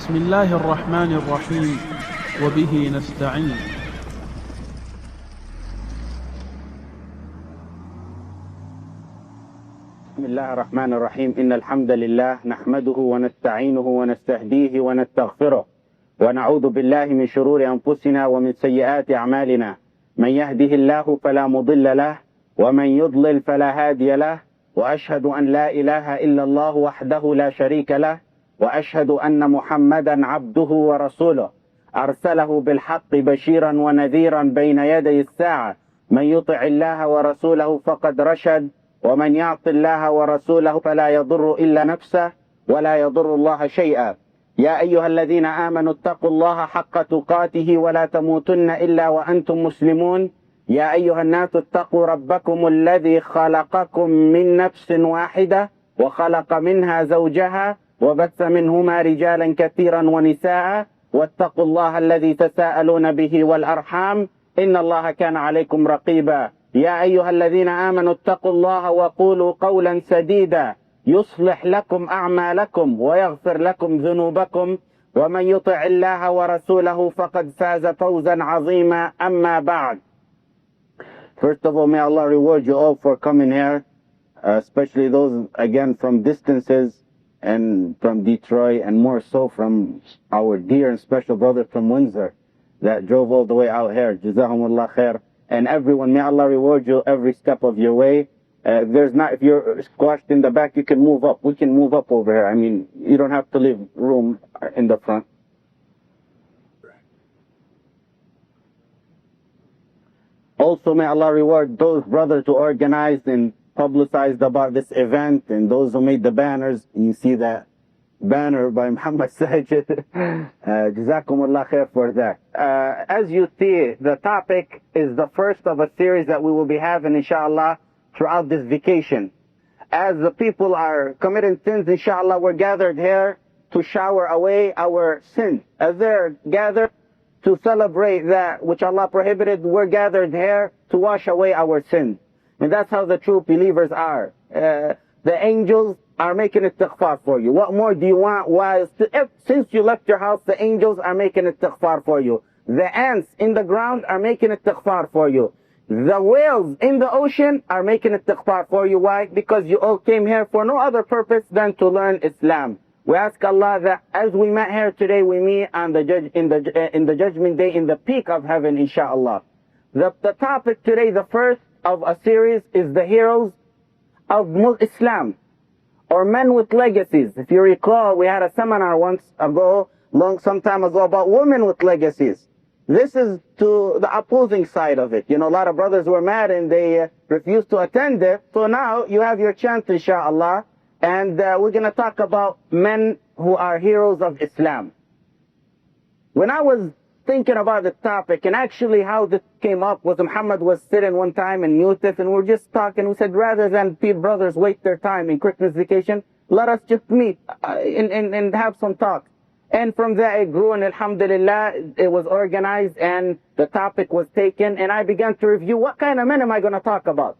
بسم الله الرحمن الرحيم وبه نستعين. بسم الله الرحمن الرحيم. إن الحمد لله نحمده ونستعينه ونستهديه ونستغفره ونعوذ بالله من شرور أنفسنا ومن سيئات أعمالنا. من يهده الله فلا مضل له ومن يضلل فلا هادي له، وأشهد أن لا إله إلا الله وحده لا شريك له، وأشهد أن محمدا عبده ورسوله أرسله بالحق بشيرا ونذيرا بين يدي الساعة. من يطع الله ورسوله فقد رشد، ومن يعص الله ورسوله فلا يضر إلا نفسه ولا يضر الله شيئا. يا أيها الذين آمنوا اتقوا الله حق تقاته ولا تموتن إلا وأنتم مسلمون. يا أيها الناس اتقوا ربكم الذي خلقكم من نفس واحدة وخلق منها زوجها وبث منهما رجالا كثيرا ونساء، واتقوا الله الذي تساءلون به والأرحام إن الله كان عليكم رقيبا. يا أيها الذين آمنوا اتقوا الله وقولوا قولا سديدا يصلح لكم أعمالكم ويغفر لكم ذنوبكم، ومن يطع الله ورسوله فقد فاز فوزا عظيما. أما بعد. First of all, may Allah reward you all for coming here, especially those again from distances and from Detroit, and more so from our dear and special brother from Windsor that drove all the way out here. Jazakumullah khair. And everyone, may Allah reward you every step of your way. If you're squashed in the back, you can move up. We can move up over here. I mean, you don't have to leave room in the front. Also, may Allah reward those brothers who organized and publicized about this event, and those who made the banners. You see that banner by Muhammad Sajid. Jazakumullah khair for that. As you see, the topic is the first of a series that we will be having, inshallah, throughout this vacation. As the people are committing sins, inshallah, we're gathered here to shower away our sins. As they're gathered to celebrate that which Allah prohibited, we're gathered here to wash away our sins. And that's how the true believers are. The angels are making istighfar for you. What more do you want? Since you left your house, the angels are making istighfar for you. The ants in the ground are making istighfar for you. The whales in the ocean are making istighfar for you. Why? Because you all came here for no other purpose than to learn Islam. We ask Allah that as we met here today, we meet on in the judgment day in the peak of heaven, inshallah. The topic today, the first of a series, is the heroes of Islam, or men with legacies. If you recall, we had a seminar some time ago about women with legacies. This is to the opposing side of it. You know, a lot of brothers were mad and they refused to attend it. So now you have your chance, inshallah. And we're going to talk about men who are heroes of Islam. When I was thinking about the topic, and actually how this came up was Muhammad was sitting one time in Yusuf, and we were just talking. We said, rather than brothers waste their time in Christmas vacation, let us just meet and have some talk. And from there it grew, and alhamdulillah, it was organized and the topic was taken, and I began to review what kind of men am I going to talk about.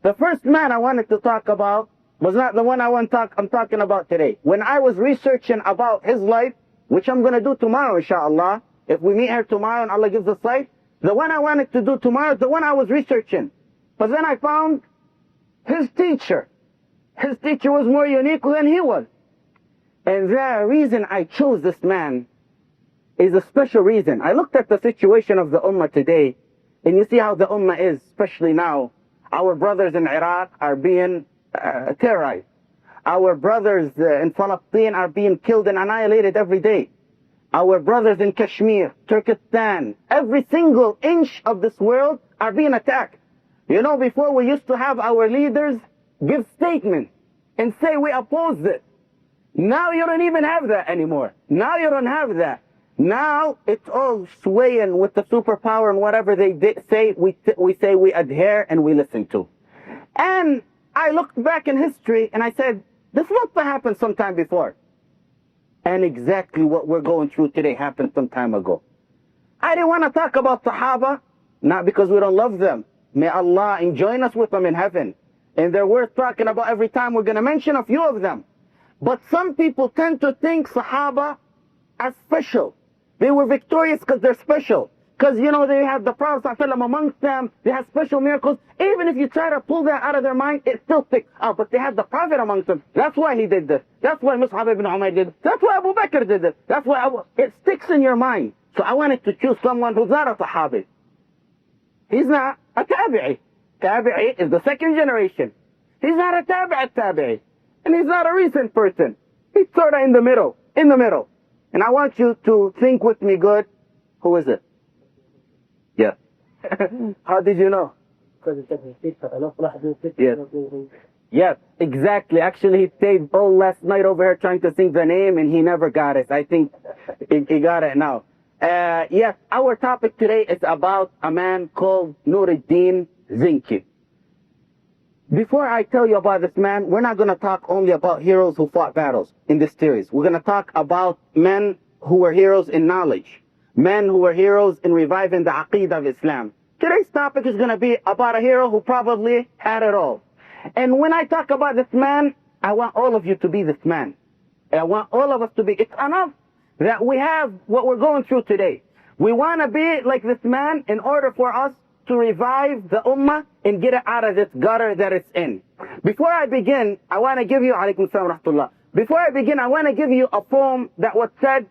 The first man I wanted to talk about was not the one I'm talking about today. When I was researching about his life, which I'm going to do tomorrow, inshallah, if we meet here tomorrow and Allah gives us sight, the one I wanted to do tomorrow is the one I was researching. But then I found his teacher. His teacher was more unique than he was. And the reason I chose this man is a special reason. I looked at the situation of the Ummah today, and you see how the Ummah is, especially now. Our brothers in Iraq are being terrorized. Our brothers in Palestine are being killed and annihilated every day. Our brothers in Kashmir, Turkestan, every single inch of this world are being attacked. You know, before we used to have our leaders give statements and say we oppose it. Now you don't even have that anymore. Now you don't have that. Now it's all swaying with the superpower, and whatever they say, we say we adhere and we listen to. And I looked back in history and I said, this must have happened sometime before. And exactly what we're going through today happened some time ago. I didn't want to talk about Sahaba, not because we don't love them. May Allah join us with them in heaven. And they're worth talking about every time. We're going to mention a few of them. But some people tend to think Sahaba as special. They were victorious because they're special. Because, you know, they have the Prophet ﷺ amongst them. They have special miracles. Even if you try to pull that out of their mind, it still sticks out. But they have the Prophet amongst them. That's why he did this. That's why Mus'ab ibn Umayr did this. That's why Abu Bakr did this. That's why it sticks in your mind. So I wanted to choose someone who's not a Sahabi. He's not a Tabi'i. Tabi'i is the second generation. He's not a Tabi'i. And he's not a recent person. He's sort of in the middle. In the middle. And I want you to think with me good. Who is it? Yes. How did you know? Yes. Yes, exactly. Actually, he stayed all last night over here trying to think the name and he never got it. I think he got it now. Yes, our topic today is about a man called Nour al-Zinki. Before I tell you about this man, we're not going to talk only about heroes who fought battles in this series. We're going to talk about men who were heroes in knowledge. Men who were heroes in reviving the Aqeedah of Islam. Today's topic is going to be about a hero who probably had it all. And when I talk about this man, I want all of you to be this man. I want all of us to be. It's enough that we have what we're going through today. We want to be like this man in order for us to revive the Ummah and get it out of this gutter that it's in. Before I begin, I want to give you, alaykum salam wa rahmatullah. Before I begin, I want to give you a poem that was said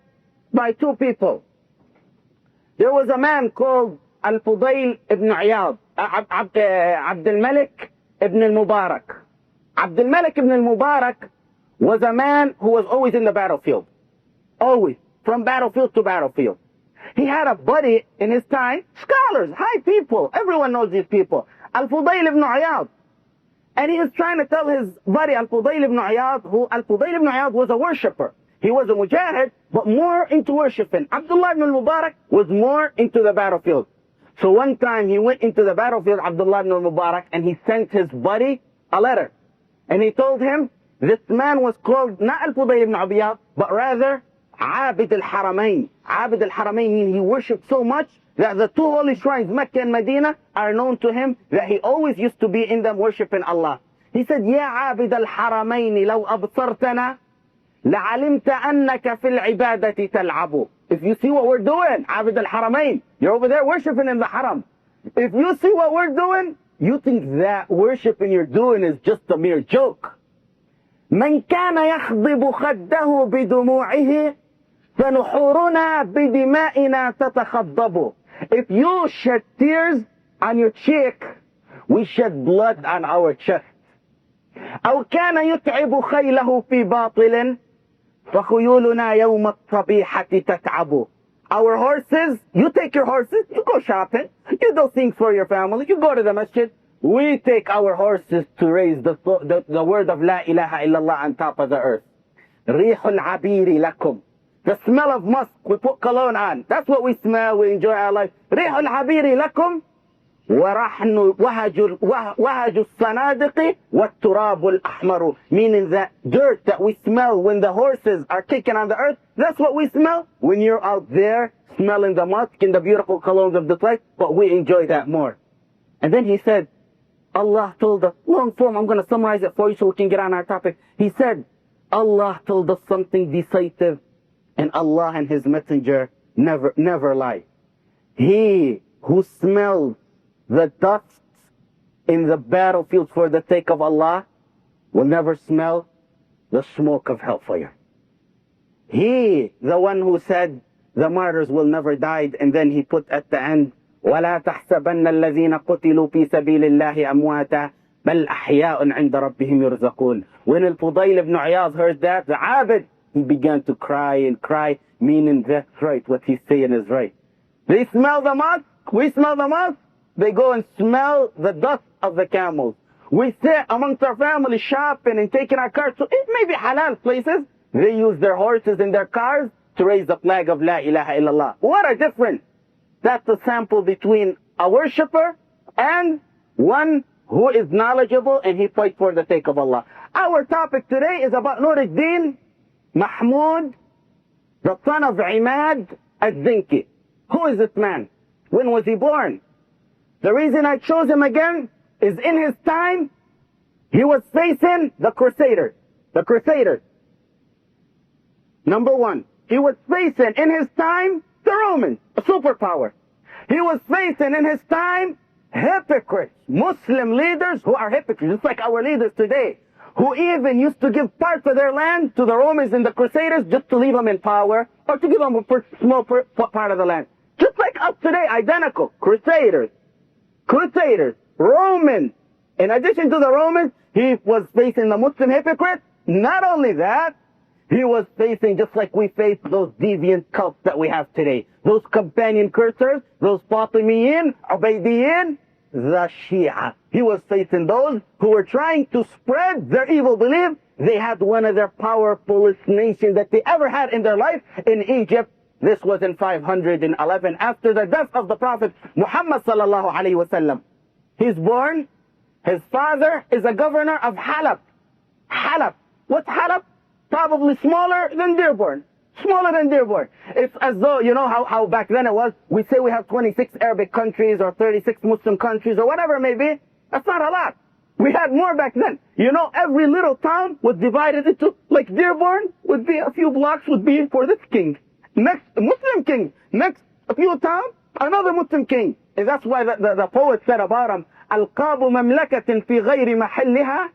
by two people. There was a man called al-Fudayl ibn Iyad, Abd al-Malik ibn al-Mubarak. Abd al-Malik ibn al-Mubarak was a man who was always in the battlefield. Always. From battlefield to battlefield. He had a buddy in his time, scholars, high people. Everyone knows these people. Al-Fudayl ibn Iyad. And he was trying to tell his buddy Al-Fudayl ibn Iyad, who Al-Fudayl ibn Iyad was a worshipper. He was a mujahid, but more into worshiping. Abdullah ibn al-Mubarak was more into the battlefield. So one time he went into the battlefield, Abdullah ibn al-Mubarak, and he sent his buddy a letter. And he told him, this man was called not Al-Fudayl ibn Iyad, but rather Abid al-Haramain. Abid al-Haramain means he worshipped so much that the two holy shrines, Mecca and Medina, are known to him that he always used to be in them worshipping Allah. He said, Ya Abid al-Haramain, law absartana, لعلمت أنك في العبادة تلعب. If you see what we're doing, Abid al-Haramain, you're over there worshiping in the haram. If you see what we're doing, you think that worshiping you're doing is just a mere joke. من كان يخضب خده بدموعه فنحورنا بدمائنا تتخضب. If you shed tears on your cheek, we shed blood on our chest. أو كان يتعب خيله في باطل فخيولنا يوم الصبيحة تتعب. Our horses, you take your horses, you go shopping, you do things for your family, you go to the masjid. We take our horses to raise the word of La ilaha illallah on top of the earth. Rihul abiri lakum. The smell of musk, we put cologne on. That's what we smell, we enjoy our life. Rihul abiri lakum. ورحن وهج الصنادق والتراب الأحمر. Meaning that dirt that we smell when the horses are kicking on the earth, that's what we smell when you're out there smelling the musk and the beautiful colognes of the place, but we enjoy that more. And then he said, Allah told us, long form, I'm going to summarize it for you so we can get on our topic. He said, Allah told us something decisive, and Allah and His Messenger never lie. He who smells the dust in the battlefield for the sake of Allah will never smell the smoke of hellfire. He, the one who said the martyrs will never die, and then he put at the end, وَلَا تَحْسَبَنَّ الَّذِينَ قُتِلُوا فِي سَبِيلِ اللَّهِ أَمْوَاتًا بَلْ أَحْيَاءٌ عِنْدَ رَبِّهِمْ يُرْزَقُونَ. When Al-Fudayl ibn Iyad heard that, the Abid, he began to cry and cry, meaning that's right, what he's saying is right. They smell the musk, we smell the musk. They go and smell the dust of the camels. We sit amongst our family shopping and taking our cars to it may be halal places. They use their horses and their cars to raise the flag of La ilaha illallah. What a difference. That's a sample between a worshipper and one who is knowledgeable and he fights for the sake of Allah. Our topic today is about Nour al-Din Mahmud, the son of Ahmad Az-Zinki. Who is this man? When was he born? The reason I chose him again is in his time, he was facing the Crusaders. The Crusaders. Number one, He was facing in his time the Romans, a superpower. He was facing in his time hypocrites, Muslim leaders who are hypocrites, just like our leaders today, who even used to give parts of their land to the Romans and the Crusaders just to leave them in power, or to give them a small part of the land. Just like us today, identical. Crusaders, Romans. In addition to the Romans, he was facing the Muslim hypocrites. Not only that, he was facing, just like we face those deviant cults that we have today. Those companion cursors, those Fatimiyin, Ubaydiyin, the Shia. He was facing those who were trying to spread their evil belief. They had one of their powerfulest nations that they ever had in their life in Egypt. This was in 511 after the death of the Prophet Muhammad sallallahu alaihi wasallam. He's born. His father is a governor of Halab. Halab. What's Halab? Probably smaller than Dearborn. Smaller than Dearborn. It's as though, you know how back then it was, we say we have 26 Arabic countries or 36 Muslim countries or whatever it may be. That's not a lot. We had more back then. You know, every little town was divided into, like Dearborn would be a few blocks would be for this king. Next, Muslim king. Next, a few towns, another Muslim king. And that's why the poet said about him, Al-Qabu mamlakatin fi ghayri mahalliha.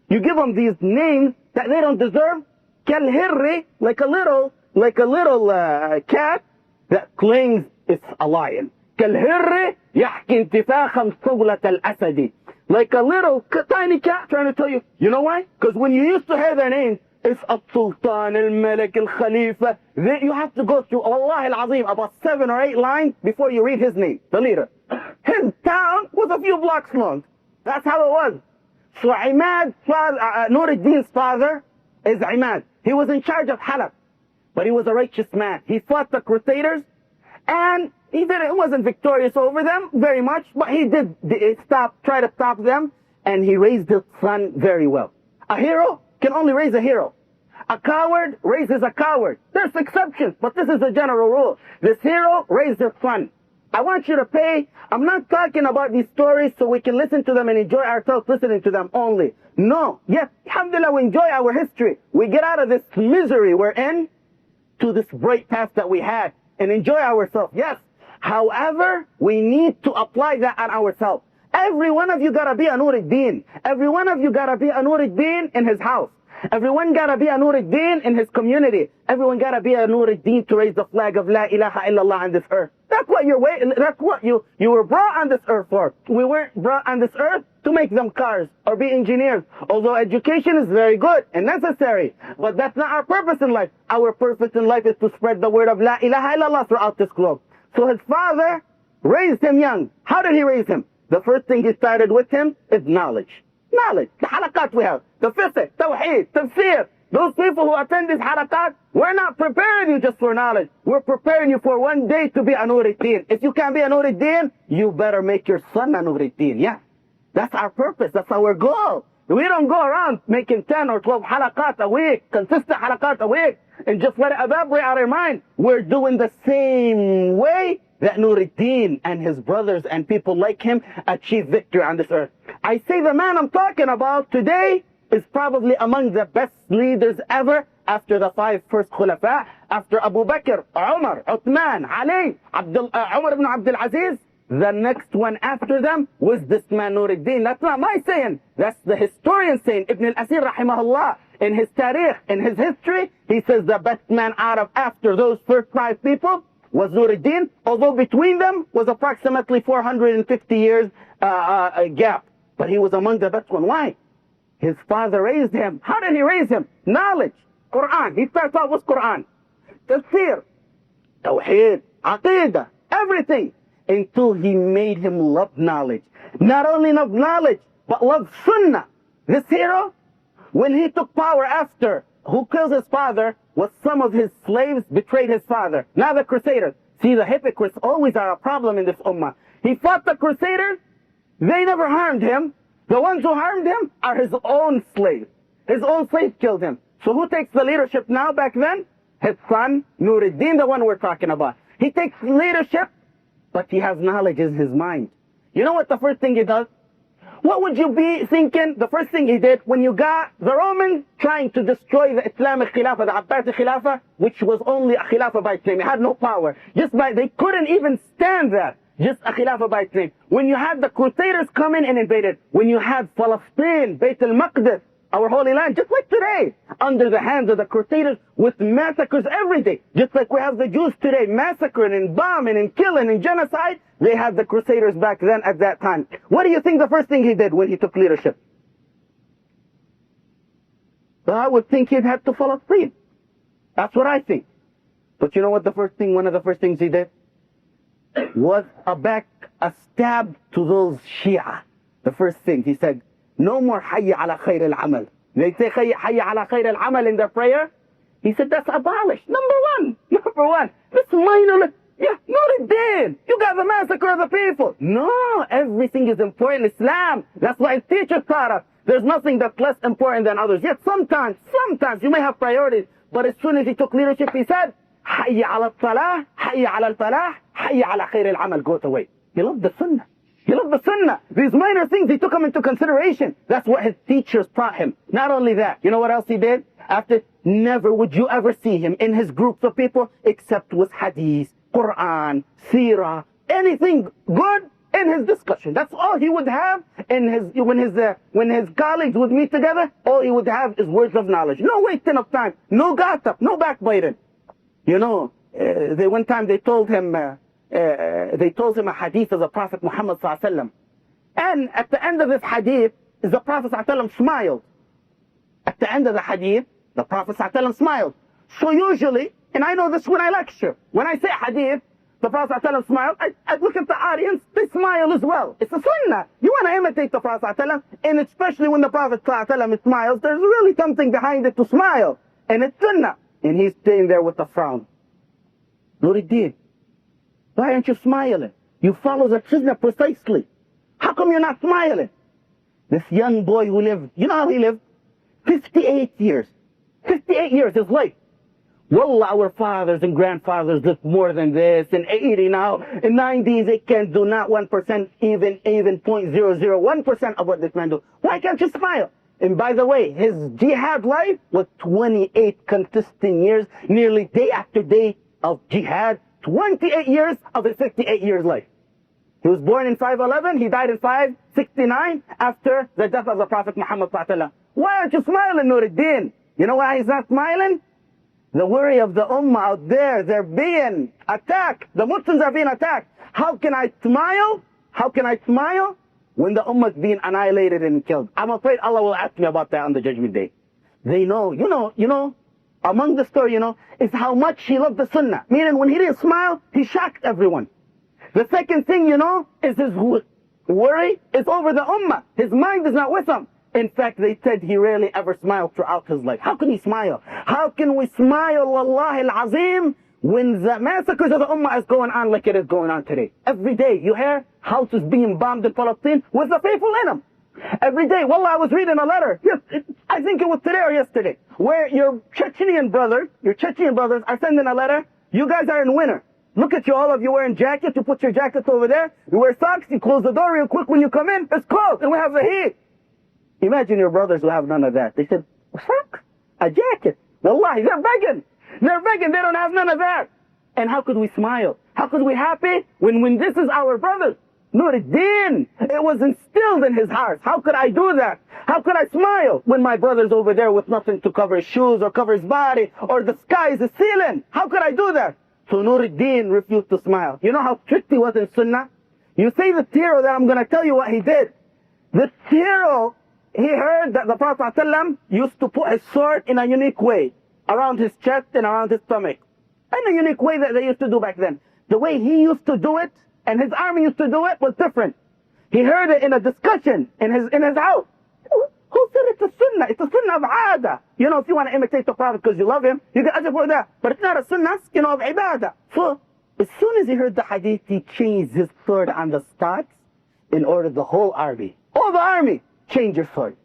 You give them these names that they don't deserve. Kal-hirri, like a little cat that claims it's a lion. Kal-hirri yahki intifakhan suglat al-asadi. Like a little tiny cat trying to tell you. You know why? Because when you used to hear their names, it's al-Sultan, al-Malik, al-Khalifa. You have to go through, Allah al-Azim, about 7 or 8 lines before you read his name, the leader. His town was a few blocks long. That's how it was. So Ahmad, Nour al-Din's father is Ahmad. He was in charge of Halab, but he was a righteous man. He fought the Crusaders, and he wasn't victorious over them very much, but he did try to stop them, and he raised his son very well. A hero can only raise a hero. A coward raises a coward. There's exceptions, but this is the general rule. This hero raised his son. I want you to pay. I'm not talking about these stories so we can listen to them and enjoy ourselves listening to them only. No. Yes, alhamdulillah, we enjoy our history. We get out of this misery we're in to this bright past that we had and enjoy ourselves. Yes. However, we need to apply that on ourselves. Every one of you gotta be a Nour al-Deen. Every one of you gotta be a Nour al-Deen in his house. Everyone gotta be a Nour al-Deen in his community. Everyone gotta be a Nour al-Deen to raise the flag of La ilaha illallah on this earth. That's what you're waiting. That's what you were brought on this earth for. We weren't brought on this earth to make them cars or be engineers. Although education is very good and necessary, but that's not our purpose in life. Our purpose in life is to spread the word of La ilaha illallah throughout this globe. So his father raised him young. How did he raise him? The first thing he started with him is knowledge. Knowledge. The halakat we have. The fiqh, Tawheed, tafsir. Those people who attend these halakat, we're not preparing you just for knowledge. We're preparing you for one day to be a Nour al-Deen. If you can't be a Nour al-Deen, you better make your son a Nour al-Deen. Yeah. That's our purpose. That's our goal. We don't go around making 10 or 12 halakat a week, consistent halakat a week, and just let it evaporate out of our mind. We're doing the same way that Nour al-Deen and his brothers and people like him achieve victory on this earth. I say the man I'm talking about today is probably among the best leaders ever after the 5 first Khulafa, after Abu Bakr, Umar, Uthman, Ali, Umar ibn Abdul Aziz. The next one after them was this man Nour al-Deen. That's not my saying. That's the historian saying. Ibn al-Asir rahimahullāh, in his tarikh, in his history, he says the best man out of after those first 5 people was Nour al-Deen, although between them was approximately 450 years gap. But he was among the best one. Why? His father raised him. How did he raise him? Knowledge. Quran. He starts out with Quran. Tafsir. Tawheed. Aqidah. Everything. Until he made him love knowledge. Not only love knowledge, but love sunnah. This hero, when he took power after, who kills his father, was some of his slaves betrayed his father. Now the Crusaders. See, the hypocrites always are a problem in this ummah. He fought the Crusaders. They never harmed him. The ones who harmed him are his own slaves. His own slaves killed him. So who takes the leadership now back then? His son, Nour al-Deen, the one we're talking about. He takes leadership, but he has knowledge in his mind. You know what the first thing he does? What would you be thinking? The first thing he did when you got the Romans trying to destroy the Islamic Khilafah, the Abbasi Khilafah, which was only a Khilafah by claim. It had no power. They couldn't even stand that. Just a Khilafah by claim. When you had the Crusaders come in and invaded, when you had Palestine, Bayt al-Maqdis, our holy land, just like today, under the hands of the Crusaders with massacres every day. Just like we have the Jews today, massacring and bombing and killing and genocide, they had the Crusaders back then at that time. What do you think the first thing he did when he took leadership? Well, I would think he'd head to Palestine. That's what I think. But you know what one of the first things he did? Was a stab to those Shia. The first thing he said, no more hayya ala khayr al-amal. They say hayya ala khayr al-amal in their prayer. He said that's abolished. Number one. This minor, Nuruddin, you got the massacre of the people. No, everything is important in Islam. That's why teachers taught us. There's nothing that's less important than others. Yet sometimes you may have priorities. But as soon as he took leadership, he said, hayya ala al-falah, hayya ala al-falah, hayya ala khayr al-amal goes away. He loved the sunnah. He loved the sunnah. These minor things, he took them into consideration. That's what his teachers taught him. Not only that, you know what else he did? After, never would you ever see him in his groups of people except with hadith, Quran, seerah, anything good in his discussion. That's all he would have in when his colleagues would meet together. All he would have is words of knowledge. No wasting of time. No gossip. No backbiting. You know, one time they told him a hadith of the Prophet Muhammad ﷺ. And at the end of this hadith, the Prophet ﷺ smiled. At the end of the hadith, the Prophet ﷺ smiled. So usually, and I know this when I lecture, when I say hadith, the Prophet ﷺ smiled, I look at the audience, they smile as well. It's a sunnah. You want to imitate the Prophet ﷺ, and especially when the Prophet ﷺ smiles, there's really something behind it to smile. And it's sunnah. And he's staying there with a frown. Nuruddin, why aren't you smiling? You follow the sunnah precisely. How come you're not smiling? This young boy who lived, you know how he lived? 58 years. 58 years, his life. Wallah, our fathers and grandfathers lived more than this. In 80 now, in 90s, they can't do not 1%, even 0.001% of what this man do. Why can't you smile? And by the way, his jihad life was 28 consistent years, nearly day after day of jihad. 28 years of his 58 years life. He was born in 511, he died in 569 after the death of the Prophet Muhammad ﷺ. Why aren't you smiling, Nuruddin? You know why he's not smiling? The worry of the Ummah out there, they're being attacked. The Muslims are being attacked. How can I smile? How can I smile when the Ummah is being annihilated and killed? I'm afraid Allah will ask me about that on the Judgment Day. They know, you know, among the story, is how much he loved the sunnah. Meaning when he didn't smile, he shocked everyone. The second thing, is his worry is over the ummah. His mind is not with him. In fact, they said he rarely ever smiled throughout his life. How can he smile? How can we smile, wallahi al-azim, when the massacres of the ummah is going on like it is going on today? Every day you hear houses being bombed in Palestine with the faithful in them. Every day, wallah, I was reading a letter. Yes, I think it was today or yesterday, where your Chechenian brothers are sending a letter. You guys are in winter. Look at you, all of you wearing jackets. You put your jackets over there. You wear socks. You close the door real quick when you come in. It's cold and we have the heat. Imagine your brothers who have none of that. They said, a sock? A jacket? Wallahi, they're begging. They're begging. They don't have none of that. And how could we smile? How could we happy when this is our brothers? Nuruddin, it was instilled in his heart. How could I do that? How could I smile when my brother's over there with nothing to cover his shoes or cover his body or the sky is the ceiling? How could I do that? So Nuruddin refused to smile. You know how strict he was in sunnah? You say the hero that I'm going to tell you what he did. This hero, he heard that the Prophet ﷺ used to put his sword in a unique way around his chest and around his stomach. In a unique way that they used to do back then. The way he used to do it and his army used to do it was different. He heard it in a discussion in his house. Who said it's a sunnah? It's a sunnah of aada. If you want to imitate the Prophet because you love him, you get ajr for that. But it's not a sunnah, of ibadah. So, as soon as he heard the hadith, he changed his sword on the spot in order the whole army, all the army, change your sword.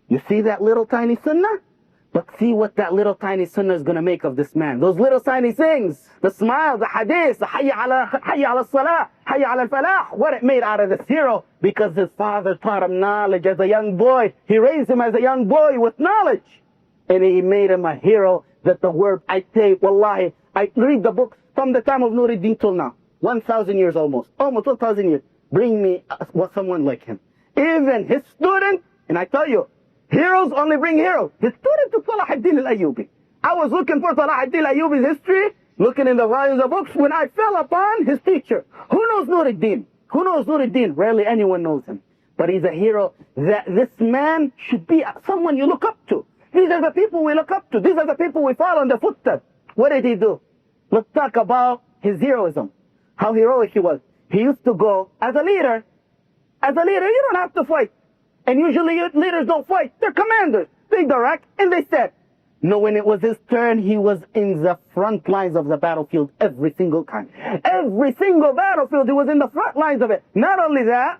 You see that little tiny sunnah? But see what that little tiny sunnah is going to make of this man. Those little tiny things, the smile, the hadith, the hayya ala salah, hayya ala falah, what it made out of this hero, because his father taught him knowledge as a young boy. He raised him as a young boy with knowledge. And he made him a hero that the word, I say, wallahi, I read the book from the time of Nour al-Din till now. 1,000 years almost 1,000 years. Bring me someone like him. Even his student, and I tell you, heroes only bring heroes. His student took Salahuddin al-Ayyubi. I was looking for Salahuddin al-Ayyubi's history, looking in the volumes of books, when I fell upon his teacher. Who knows Nour al-Din? Who knows Nour al-Din? Rarely anyone knows him. But he's a hero that this man should be someone you look up to. These are the people we look up to. These are the people we follow in their footsteps. What did he do? Let's talk about his heroism. How heroic he was. He used to go as a leader. As a leader, you don't have to fight. And usually leaders don't fight. They're commanders. They direct and they set. No, when it was his turn, he was in the front lines of the battlefield every single time. Every single battlefield, he was in the front lines of it. Not only that,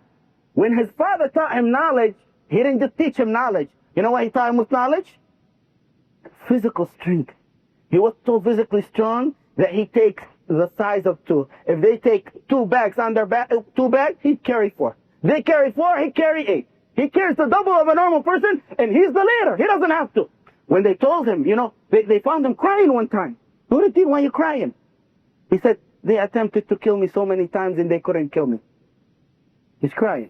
when his father taught him knowledge, he didn't just teach him knowledge. You know what he taught him with knowledge? Physical strength. He was so physically strong that he takes the size of two. If they take 2 bags on their back, 2 bags, he'd carry 4. They carry 4, he'd carry 8. He carries the double of a normal person, and he's the leader. He doesn't have to. When they told him, you know, they found him crying one time. Nour al-Din, why are you crying? He said, they attempted to kill me so many times and they couldn't kill me. He's crying.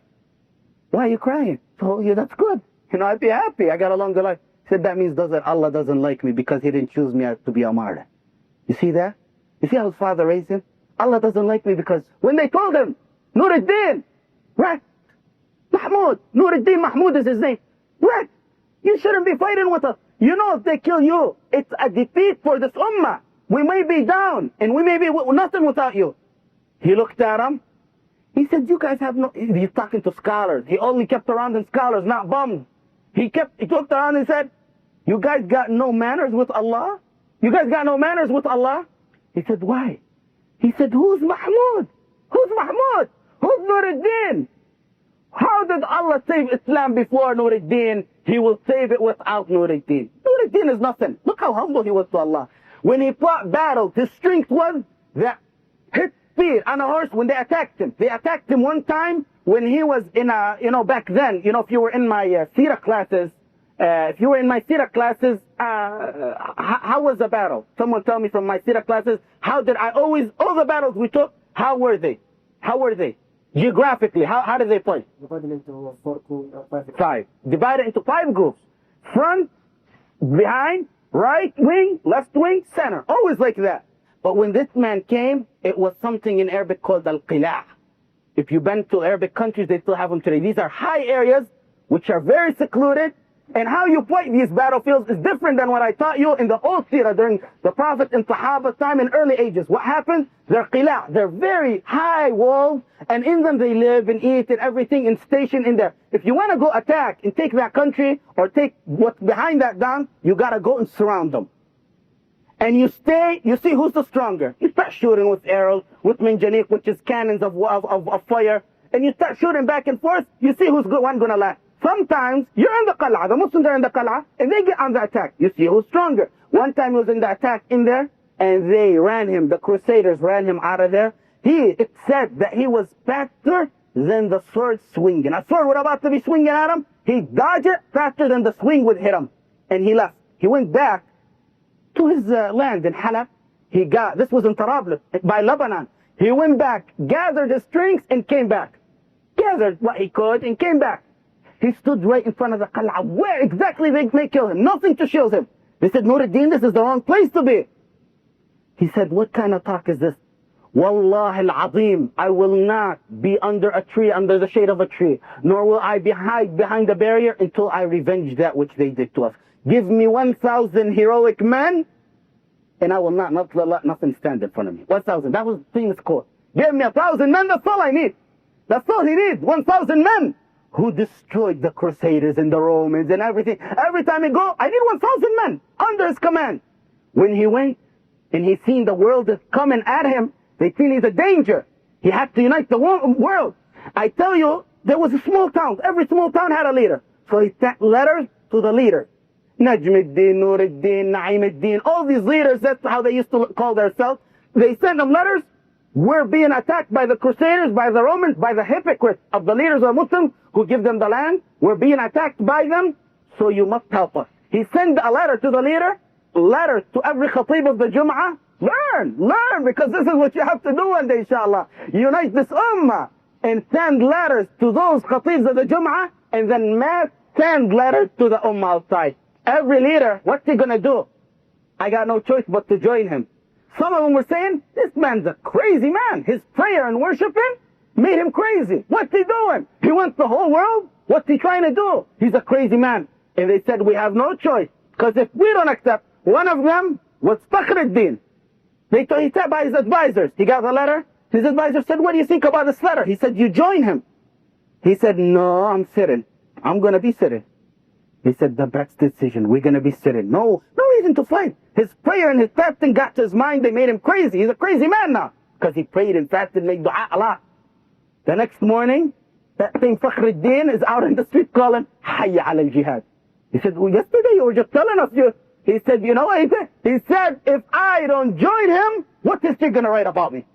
Why are you crying? So, yeah, that's good. You know, I'd be happy. I got a longer life. He said, that means Allah doesn't like me because he didn't choose me to be a martyr. You see that? You see how his father raised him? Allah doesn't like me because when they told him, Nour al-Din, right? Mahmud, Nour al-Din Mahmud is his name. What? You shouldn't be fighting with us. You know, if they kill you, it's a defeat for this ummah. We may be down, and we may be nothing without you. He looked at him. He said, you guys have no... He's talking to scholars. He only kept around in scholars, not bums. He looked around and said, you guys got no manners with Allah? You guys got no manners with Allah? He said, why? He said, who's Mahmud? Who's Mahmud? Who's Nour al-Din? How did Allah save Islam before Nour al-Din? He will save it without Nour al-Din. Nour al-Din is nothing. Look how humble he was to Allah. When he fought battles, his strength was that his speed on a horse when they attacked him. They attacked him one time when he was in a, you know, back then, you know, if you were in my seerah classes, how was the battle? Someone tell me from my seerah classes, all the battles we took, how were they? Geographically, how did they play? Divided into 5. 5. Divided into 5 groups. Front, behind, right wing, left wing, center. Always like that. But when this man came, it was something in Arabic called al-Qilah. If you've been to Arabic countries, they still have them today. These are high areas which are very secluded. And how you fight these battlefields is different than what I taught you in the old seerah during the Prophet and Sahaba's time in early ages. What happens? They're qilah. They're very high walls, and in them they live and eat and everything and station in there. If you want to go attack and take that country or take what's behind that down, you got to go and surround them. And you see who's the stronger. You start shooting with arrows, with minjaniq, which is cannons of fire, and you start shooting back and forth, you see who's one going to last. Sometimes you're in the qal'ah, the Muslims are in the qal'ah, and they get on the attack. You see who's stronger. One time he was in the attack in there, and they ran him, the Crusaders ran him out of there. It said that he was faster than the sword swinging. A sword was about to be swinging at him, he dodged it faster than the swing would hit him. And he left. He went back to his land in Halab. This was in Tarablus, by Lebanon. He went back, gathered his strength, and came back. Gathered what he could, and came back. He stood right in front of the qal'ah. Where exactly they may kill him? Nothing to shield him. They said, Nour al-Din, this is the wrong place to be. He said, what kind of talk is this? Wallahi al-Azim, I will not be under a tree, under the shade of a tree, nor will I be hide behind the barrier until I revenge that which they did to us. Give me 1,000 heroic men, and I will not let nothing stand in front of me. 1,000, that was the famous quote. Give me 1,000 men, that's all I need. That's all he needs, 1,000 men. Who destroyed the Crusaders and the Romans and everything. Every time he go, I need 1,000 men under his command. When he went and he seen the world is coming at him, they seen he's a danger. He had to unite the world. I tell you, there was a small town. Every small town had a leader. So he sent letters to the leader. Najm al-Din, Nour al-Din, Naim al-Din, all these leaders, that's how they used to call themselves. They send them letters. We're being attacked by the Crusaders, by the Romans, by the hypocrites of the leaders of Muslims who give them the land. We're being attacked by them, so you must help us. He sent a letter to the leader, letters to every khatib of the Jum'ah. Learn, because this is what you have to do one day, inshallah. Unite this ummah and send letters to those khatibs of the Jum'ah, and then mass send letters to the ummah outside. Every leader, what's he gonna do? I got no choice but to join him. Some of them were saying, this man's a crazy man. His prayer and worshiping made him crazy. What's he doing? He wants the whole world? What's he trying to do? He's a crazy man. And they said, we have no choice. Because if we don't accept, one of them was Salahuddin. He sat by his advisors. He got the letter. His advisor said, what do you think about this letter? He said, you join him. He said, no, I'm sitting. I'm going to be sitting. He said, the best decision. We're going to be sitting. No reason to fight. His prayer and his fasting got to his mind. They made him crazy. He's a crazy man now. Because he prayed and fasted and made dua a lot. The next morning, that same Salahuddin is out in the street calling, Hayya ala al-jihad. He said, well, yesterday you were just telling us you. He said, you know what he said? He said, if I don't join him, what's history going to write about me?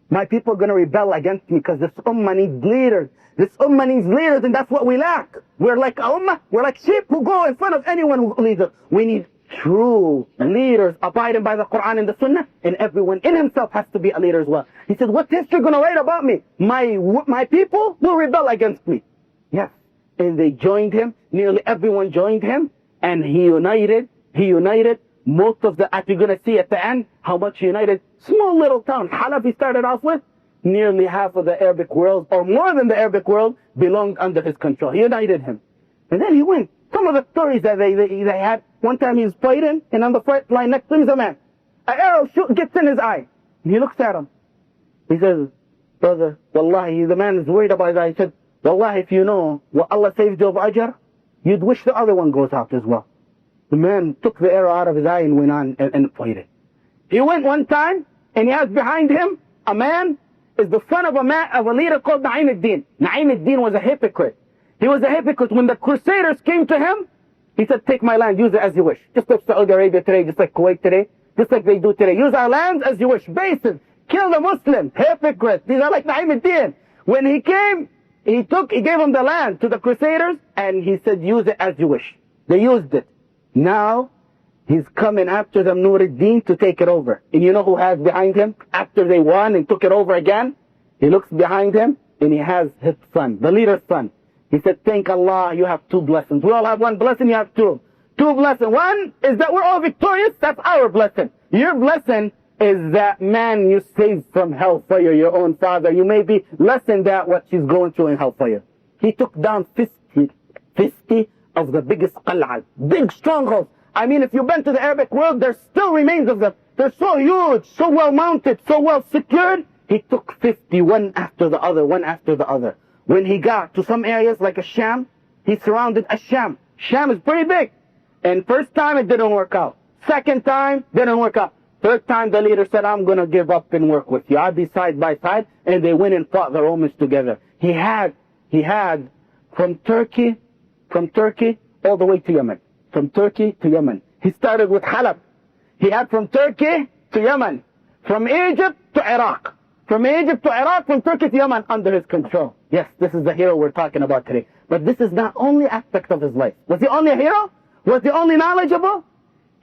My people are going to rebel against me because this ummah needs leaders. This ummah needs leaders, and that's what we lack. We're like a ummah. We're like sheep who go in front of anyone who leads us. We need true leaders abiding by the Quran and the Sunnah, and everyone in himself has to be a leader as well. He said, what's history going to write about me? My people will rebel against me. Yes. And they joined him. Nearly everyone joined him, and he united. Most of the, as you're going to see at the end, how much he united. Small little town, Halab he started off with, nearly half of the Arabic world, or more than the Arabic world, belonged under his control. He united him. And then he went. Some of the stories that they had, one time he's fighting, and on the front line next to him is a man. An arrow gets in his eye. And he looks at him. He says, brother, wallahi, the man is worried about his eye. He said, wallahi, if you know what Allah saves you of ajr, you'd wish the other one goes out as well. The man took the arrow out of his eye and went on and fighted. He went one time, and he has behind him a man, is the son of a leader called Naim al-Din. Naim al-Din was a hypocrite. He was a hypocrite. When the Crusaders came to him, he said, take my land, use it as you wish. Just like Saudi Arabia today, just like Kuwait today, just like they do today. Use our lands as you wish. Bases. Kill the Muslims. Hypocrites. These are like Naim al-Din. When he came, he gave him the land to the Crusaders, and he said, use it as you wish. They used it. Now, he's coming after them, Nour al-Din, to take it over. And you know who has behind him? After they won and took it over again, he looks behind him, and he has his son, the leader's son. He said, thank Allah, you have two blessings. We all have one blessing, you have two. Two blessings. One is that we're all victorious. That's our blessing. Your blessing is that, man, you saved from hellfire your own father. You may be less than that what she's going through in hellfire. He took down 50 of the biggest qal'as, big strongholds. I mean, if you've been to the Arabic world, there's still remains of them. They're so huge, so well mounted, so well secured. He took 50, one after the other, one after the other. When he got to some areas like Sham, he surrounded Sham. Sham is pretty big. And first time it didn't work out. Second time, didn't work out. Third time the leader said, I'm going to give up and work with you. I'll be side by side. And they went and fought the Romans together. He had from Turkey all the way to Yemen. From Turkey to Yemen. He started with Halab. He had from Turkey to Yemen. From Egypt to Iraq. From Egypt to Iraq, from Turkey to Yemen, under his control. Yes, this is the hero we're talking about today. But this is not only aspect of his life. Was he only a hero? Was he only knowledgeable?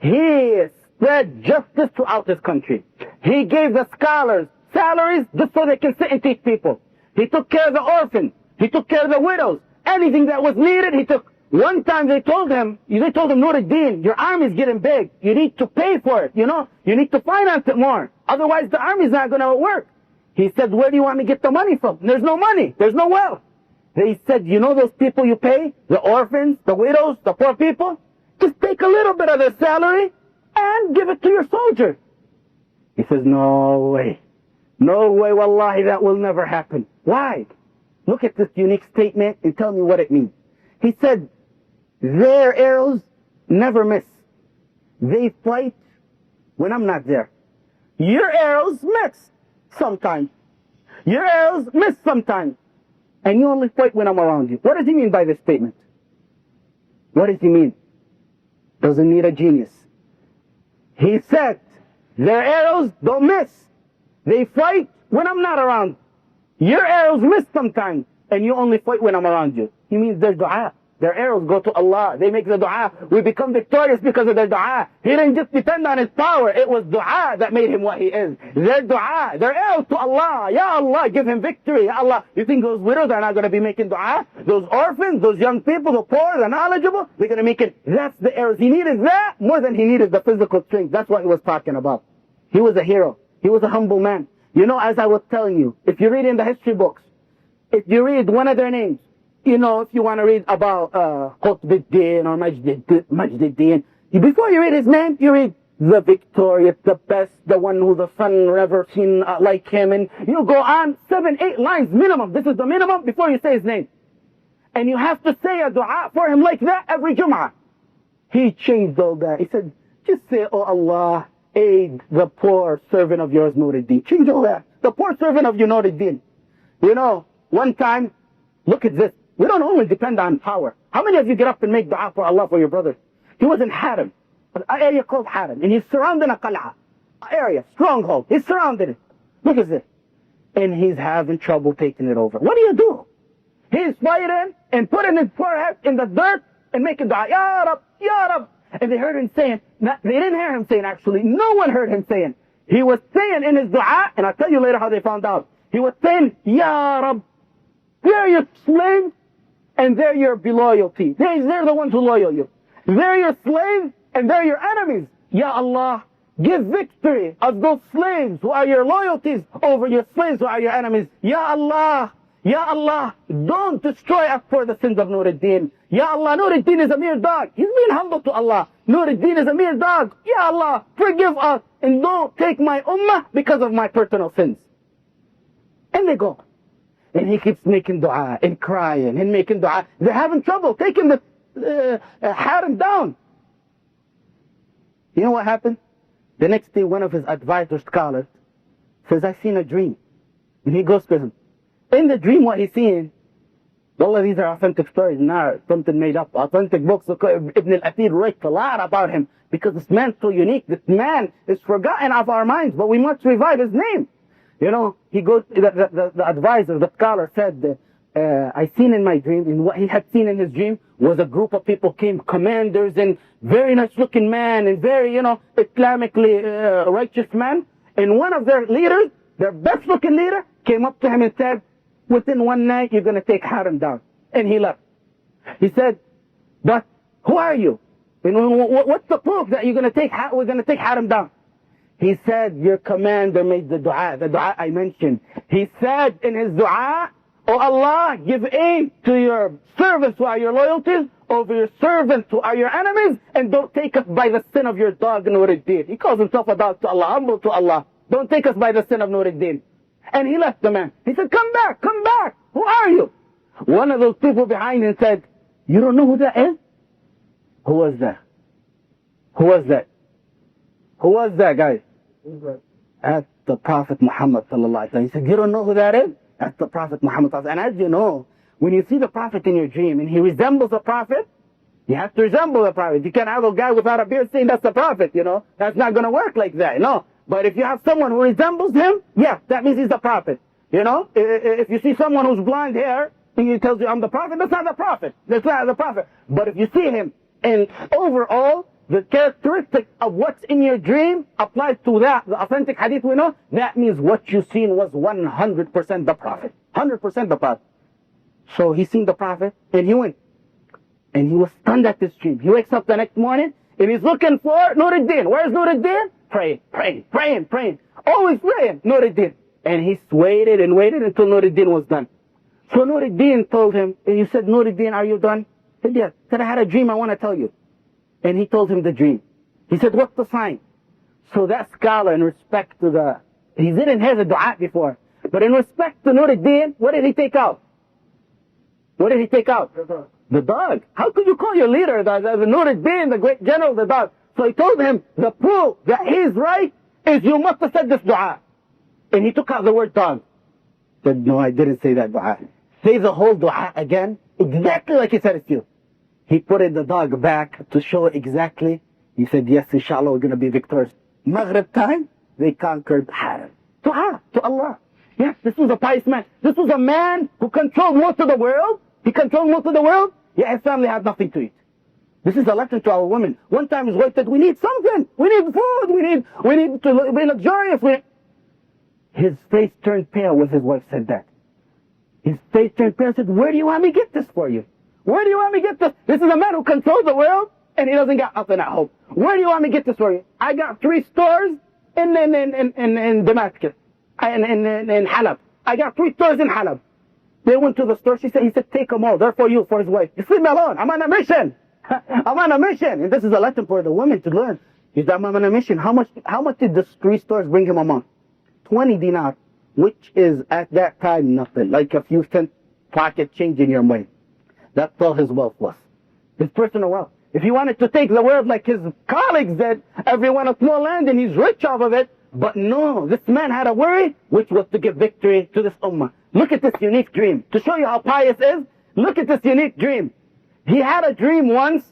He spread justice throughout his country. He gave the scholars salaries just so they can sit and teach people. He took care of the orphans. He took care of the widows. Anything that was needed, he took. One time they told him, Nour al-Din, your army's getting big. You need to pay for it, you know. You need to finance it more. Otherwise the army's not going to work. He said, where do you want me to get the money from? There's no money. There's no wealth. They said, you know those people you pay? The orphans, the widows, the poor people? Just take a little bit of their salary and give it to your soldiers. He says, no way. No way, wallahi, that will never happen. Why? Look at this unique statement and tell me what it means. He said, their arrows never miss. They fight when I'm not there. Your arrows miss sometimes. Your arrows miss sometimes. And you only fight when I'm around you. What does he mean by this statement? What does he mean? doesn't need a genius. He said, their arrows don't miss. They fight when I'm not around. Your arrows miss sometimes, and you only fight when I'm around you. He means their dua. Their arrows go to Allah. They make the dua. We become victorious because of their dua. He didn't just depend on his power. It was dua that made him what he is. Their dua, their arrows to Allah. Ya Allah, give him victory. Ya Allah. You think those widows are not going to be making dua? Those orphans, those young people, the poor, the knowledgeable, they're going to make it. That's the arrows. He needed that more than he needed the physical strength. That's what he was talking about. He was a hero. He was a humble man. You know, as I was telling you, if you read in the history books, if you read one of their names, you know, if you want to read about Qutb-ud-Din or Majd-ud-Din, before you read his name, you read the victorious, the best, the one who the sun never seen like him, and you go on 7, 8 lines minimum. This is the minimum before you say his name. And you have to say a dua for him like that every Jum'ah. He changed all that. He said, just say, oh Allah, aid the poor servant of yours, Nour-ud-Din. Change all that. The poor servant of your Nour-ud-Din. You know, one time, look at this. We don't only depend on power. How many of you get up and make dua for Allah for your brothers? He was in Haram, an area called Haram, and he's surrounding a qal'ah, an area, stronghold. He's surrounded it. Look at this. And he's having trouble taking it over. What do? He's fighting and putting his forehead in the dirt and making dua, Ya Rab, Ya Rab. And they heard him saying, they didn't hear him saying actually, no one heard him saying. He was saying in his dua, and I'll tell you later how they found out. He was saying, Ya Rab, they're your slaves, and they're your loyalty. They're the ones who loyal you. They're your slaves, and they're your enemies. Ya Allah, give victory of those slaves who are your loyalties over your slaves who are your enemies. Ya Allah, Ya Allah, don't destroy us for the sins of Nour-ud-Din. Ya Allah, Nour-ud-Din is a mere dog. He's being humble to Allah. Nour-ud-Din is a mere dog. Ya Allah, forgive us, and don't take my ummah because of my personal sins. And they go. And he keeps making dua and crying and making dua. They're having trouble taking the Haram down. You know what happened? The next day, one of his advisor scholars says, I seen a dream. And he goes to him. In the dream, what he's seeing, all of these are authentic stories, not something made up. Authentic books. Ibn al-Athir writes a lot about him because this man's so unique. This man is forgotten of our minds, but we must revive his name. You know, he goes, the advisor, the scholar said, I seen in my dream, and what he had seen in his dream was a group of people came, commanders and very nice looking man and very, you know, Islamically righteous man. And one of their leaders, their best looking leader, came up to him and said, within one night you're going to take Haram down. And he left. He said, but who are you? And what's the proof that we're going to take Haram down? He said, your commander made the dua I mentioned. He said in his dua, oh Allah, give aid to your servants who are your loyalties over your servants who are your enemies, and don't take us by the sin of your dog Nour-ud-Din. He calls himself a dog to Allah, humble to Allah. Don't take us by the sin of Nour-ud-Din. And he left the man. He said, come back. Who are you? One of those people behind him said, you don't know who that is? Who was that? Who was that, guys? That's the Prophet Muhammad sallallahu alaihi wasallam. He said, you don't know who that is? That's the Prophet Muhammad sallallahu alaihi wasallam. And as you know, when you see the Prophet in your dream and he resembles a Prophet, you have to resemble the Prophet. You can't have a guy without a beard saying that's the Prophet, you know. That's not going to work like that, no. But if you have someone who resembles him, yeah, that means he's the Prophet. You know, if you see someone who's blonde hair and he tells you I'm the Prophet, that's not the Prophet. That's not the Prophet. But if you see him and overall, the characteristic of what's in your dream applies to that, the authentic hadith we know, that means what you seen was 100% the Prophet. 100% the Prophet. So he seen the Prophet and he went. And he was stunned at this dream. He wakes up the next morning and he's looking for Nour-ud-Din. Where's Nour-ud-Din? Praying. Always praying, Nour-ud-Din. And he waited until Nour-ud-Din was done. So Nour-ud-Din told him, and you said, Nour-ud-Din, are you done? He said, yes. He said, I had a dream I want to tell you. And he told him the dream. He said, what's the sign? So that scholar, in respect to he didn't hear the dua before, but in respect to Nour-ud-Din, what did he take out? The dog. How could you call your leader, the Nour-ud-Din, the great general, the dog? So he told him, the proof that he's right is you must have said this dua. And he took out the word dog. Said, no, I didn't say that dua. Say the whole dua again, exactly like he said it to you. He put in the dog back to show exactly. He said, yes, inshallah, we're going to be victorious. Maghrib time, they conquered Haram. Dua to Allah. Yes, this was a pious man. This was a man who controlled most of the world. He controlled most of the world, yet his family had nothing to eat. This is a lesson to our women. One time his wife said, we need something. We need food. We need to be luxurious. His face turned pale when his wife said that. His face turned pale and said, where do you want me to get this for you? Where do you want me to get this? This is a man who controls the world and he doesn't got nothing at home. Where do you want me to get this for you? I got 3 stores in Damascus, in Halab. I got 3 stores in Halab. They went to the store. He said, take them all. They're for you, for his wife. Just leave me alone. I'm on a mission. I'm on a mission. And this is a lesson for the women to learn. He said, I'm on a mission. How much did the 3 stores bring him a month? 20 dinar, which is at that time nothing. Like a few cent pocket change in your money. That's all his wealth was. His personal wealth. If he wanted to take the world like his colleagues did, everyone a small land and he's rich off of it. But no, this man had a worry, which was to give victory to this ummah. Look at this unique dream. To show you how pious is, look at this unique dream. He had a dream once,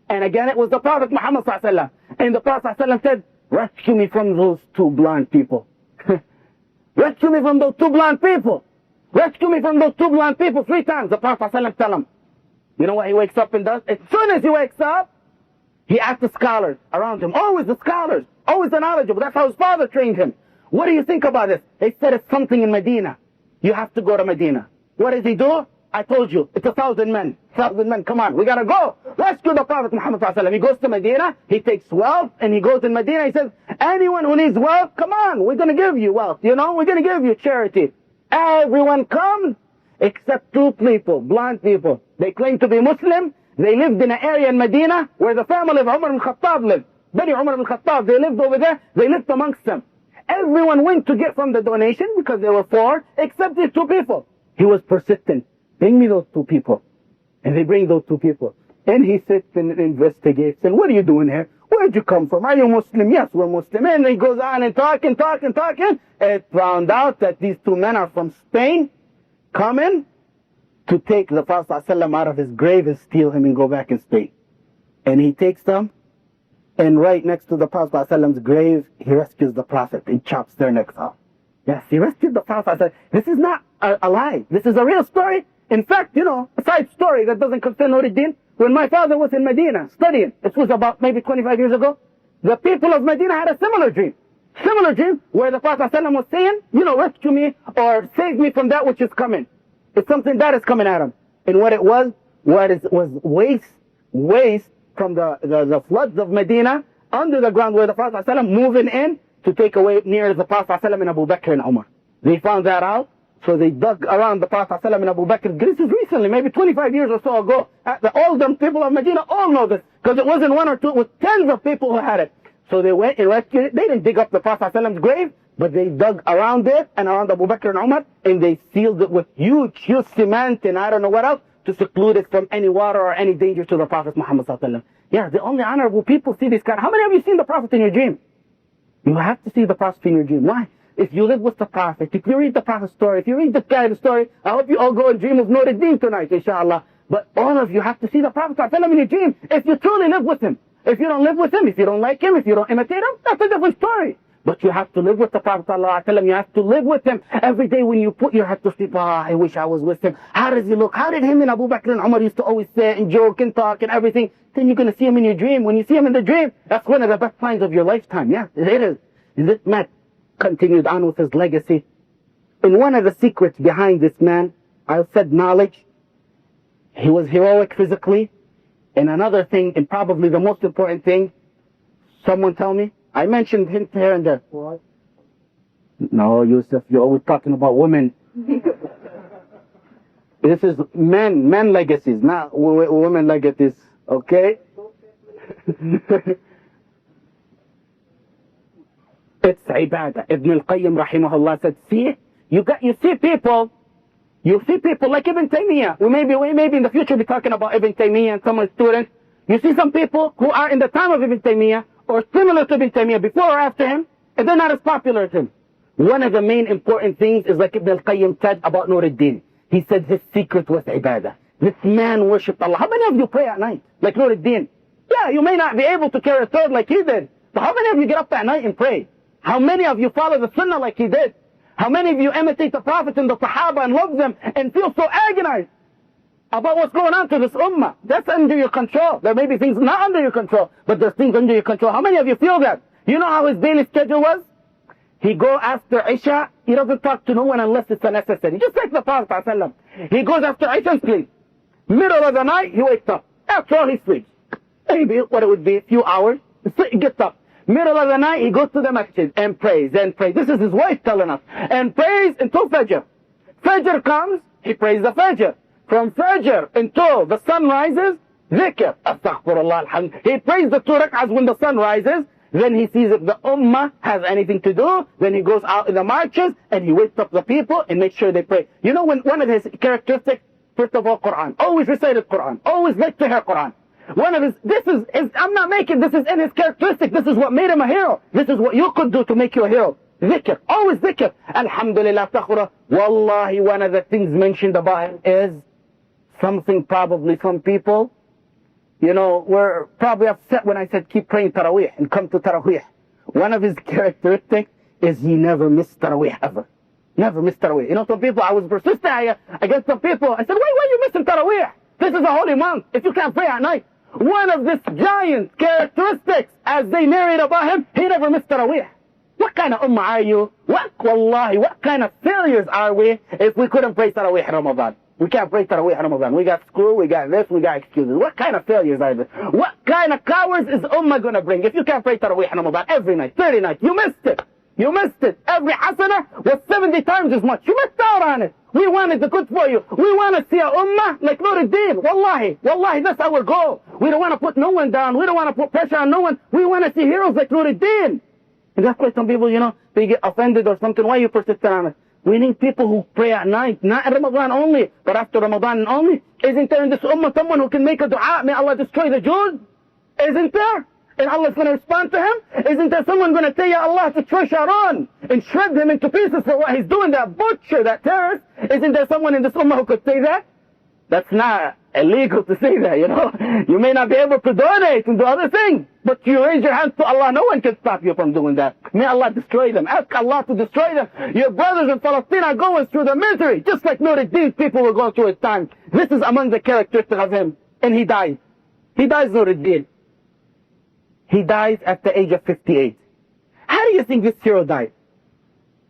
and again it was the Prophet Muhammad ﷺ. And the Prophet ﷺ said, rescue me from those 2 blind people. Rescue me from those 2 blind people. Rescue me from those 2 blind people 3 times. The Prophet ﷺ tell him. You know what he wakes up and does? As soon as he wakes up, he asks the scholars around him. Always the scholars. Always the knowledgeable. That's how his father trained him. What do you think about this? They said it's something in Medina. You have to go to Medina. What does he do? I told you, it's 1,000 men. 1,000 men, come on, we gotta go. Rescue the Prophet Muhammad ﷺ. He goes to Medina, he takes wealth, and he goes in Medina, he says, anyone who needs wealth, come on, we're gonna give you wealth, we're gonna give you charity. Everyone comes, except 2 people, blind people. They claim to be Muslim, they lived in an area in Medina where the family of Umar ibn Khattab lived. Bani Umar ibn Khattab, they lived over there, they lived amongst them. Everyone went to get from the donation because they were 4, except these 2 people. He was persistent. Bring me those 2 people. And they bring those 2 people. And he sits and investigates. And what are you doing here? Where'd you come from? Are you Muslim? Yes, we're Muslim. And he goes on and talking. And found out that these 2 men are from Spain, coming to take the Prophet ﷺ out of his grave and steal him and go back in Spain. And he takes them, and right next to the Prophet ﷺ's grave, he rescues the Prophet and chops their necks off. Yes, he rescued the Prophet ﷺ. This is not a lie. This is a real story. In fact, a side story that doesn't concern Nour al-Din. When my father was in Medina studying, this was about maybe 25 years ago, the people of Medina had a similar dream. Similar dream where the Prophet ﷺ was saying, rescue me or save me from that which is coming. It's something that is coming at him. And what it was waste from the floods of Medina under the ground where the Prophet ﷺ moving in to take away near the Prophet ﷺ and Abu Bakr and Umar. They found that out. So they dug around the Prophet ﷺ and Abu Bakr. This is recently, maybe 25 years or so ago. All the people of Medina all know this. Because it wasn't 1 or 2, it was tens of people who had it. So they went and rescued it. They didn't dig up the Prophet ﷺ's grave, but they dug around it and around Abu Bakr and Umar, and they sealed it with huge cement and I don't know what else to seclude it from any water or any danger to the Prophet Muhammad ﷺ. Yeah, the only honorable people see this kind. How many of you seen the Prophet in your dream? You have to see the Prophet in your dream. Why? If you live with the Prophet, if you read the Prophet's story, if you read the guy's story, I hope you all go and dream of Nour al-Din tonight, inshallah. But all of you have to see the Prophet ﷺ in your dream if you truly live with him. If you don't live with him, if you don't like him, if you don't imitate him, that's a different story. But you have to live with the Prophet ﷺ. You have to live with him. Every day when you put your head to sleep, I wish I was with him. How does he look? How did him and Abu Bakr and Umar used to always say and joke and talk and everything? Then you're going to see him in your dream. When you see him in the dream, that's one of the best signs of your lifetime. Yeah, it is. This man continued on with his legacy. And one of the secrets behind this man, I said knowledge. He was heroic physically. And another thing, and probably the most important thing, someone tell me? I mentioned him here and there. What? No, Yusuf, you're always talking about women. This is men legacies, not women legacies, okay? It's ibadah. Ibn al-Qayyim rahimahullah said, you see people like Ibn Taymiyyah. We maybe in the future be talking about Ibn Taymiyyah and some of his students. You see some people who are in the time of Ibn Taymiyyah or similar to Ibn Taymiyyah before or after him, and they're not as popular as him. One of the main important things is like Ibn al-Qayyim said about Nour al-Din. He said his secret was ibadah. This man worshipped Allah. How many of you pray at night? Like Nour al-Din? Yeah, you may not be able to carry a sword like he did. But how many of you get up at night and pray? How many of you follow the sunnah like he did? How many of you imitate the Prophet and the Sahaba and love them and feel so agonized about what's going on to this ummah? That's under your control. There may be things not under your control, but there's things under your control. How many of you feel that? You know how his daily schedule was? He go after Isha, he doesn't talk to no one unless it's a necessity. Just like the Prophet ﷺ. He goes after Isha and sleeps. Middle of the night, he wakes up. After all, he sleeps. Maybe what it would be, a few hours. He gets up. Middle of the night, he goes to the masjid and prays and prays. This is his wife telling us. And prays until Fajr. Fajr comes, he prays the Fajr. From Fajr until the sun rises, dhikr. Astaghfirullah, alhamdulillah. He prays the 2 rak'ahs when the sun rises. Then he sees if the ummah has anything to do. Then he goes out in the marches and he wakes up the people and makes sure they pray. You know, when one of his characteristics, first of all, Quran. Always recited Quran. Always like to hear Quran. One of his, I'm not making, this is in his characteristic. This is what made him a hero. This is what you could do to make you a hero. Dhikr. Always dhikr. Alhamdulillah, takhura. Wallahi, one of the things mentioned about him is something probably some people, you know, were probably upset when I said keep praying Taraweeh and come to Taraweeh. One of his characteristics is he never missed Taraweeh ever. Never missed Taraweeh. You know, some people, I was persistent against some people. I said, why are you missing Taraweeh? This is a holy month. If you can't pray at night. One of this giant characteristics, as they narrate about him, he never missed Taraweeh. What kind of ummah are you? Wallahi, what kind of failures are we if we couldn't pray Taraweeh in Ramadan? We can't pray Taraweeh in Ramadan. We got school, we got this, we got excuses. What kind of failures are this? What kind of cowards is ummah going to bring if you can't pray Taraweeh in Ramadan every night, 30 nights? You missed it. You missed it. Every hasanah was 70 times as much. You missed out on it. We wanted the good for you. We want to see a ummah like Nour al-Din. Wallahi, that's our goal. We don't want to put no one down. We don't want to put pressure on no one. We want to see heroes like Nour al-Din. And that's why some people, you know, they get offended or something. Why are you persistent on it? We need people who pray at night, not in Ramadan only, but after Ramadan only. Isn't there in this ummah someone who can make a dua, may Allah destroy the Jews? Isn't there? And Allah's going to respond to him? Isn't there someone going to say, Ya Allah, destroy Sharon and shred him into pieces for what he's doing, that butcher, that terrorist? Isn't there someone in this ummah who could say that? That's not illegal to say that, you know. You may not be able to donate and do other things, but you raise your hands to Allah, no one can stop you from doing that. May Allah destroy them. Ask Allah to destroy them. Your brothers in Palestine are going through the misery, just like Nour al-Din's people were going through his time. This is among the characteristics of him. And he dies. He dies, Nour al-Din. He dies at the age of 58. How do you think this hero died?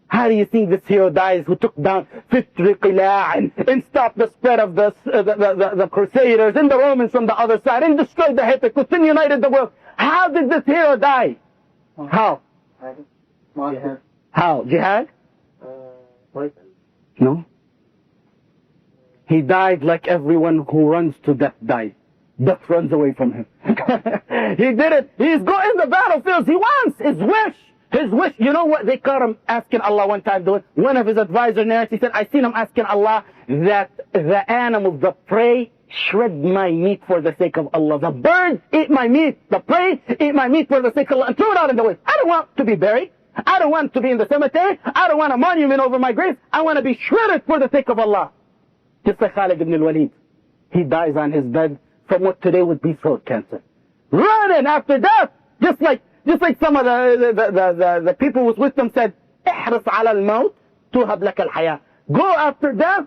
How do you think this hero dies who took down 50 qila' and stopped the spread of the Crusaders and the Romans from the other side and destroyed the hypocrites and united the world? How did this hero die? How? Jihad. How? Jihad? Poison. No. He died like everyone who runs to death dies. Death runs away from him. He did it. He's going in the battlefields. He wants his wish. His wish. You know what they caught him asking Allah one time doing? One of his advisors narrates, he said, I seen him asking Allah that the animals, the prey, shred my meat for the sake of Allah. The birds eat my meat. The prey eat my meat for the sake of Allah. And throw it out in the way. I don't want to be buried. I don't want to be in the cemetery. I don't want a monument over my grave. I want to be shredded for the sake of Allah. Just like Khalid ibn al-Walid. He dies on his bed from what today would be throat cancer. Running after death. Just like some of the people with wisdom said, احرص على الموت تهب لك الحياة. Go after death,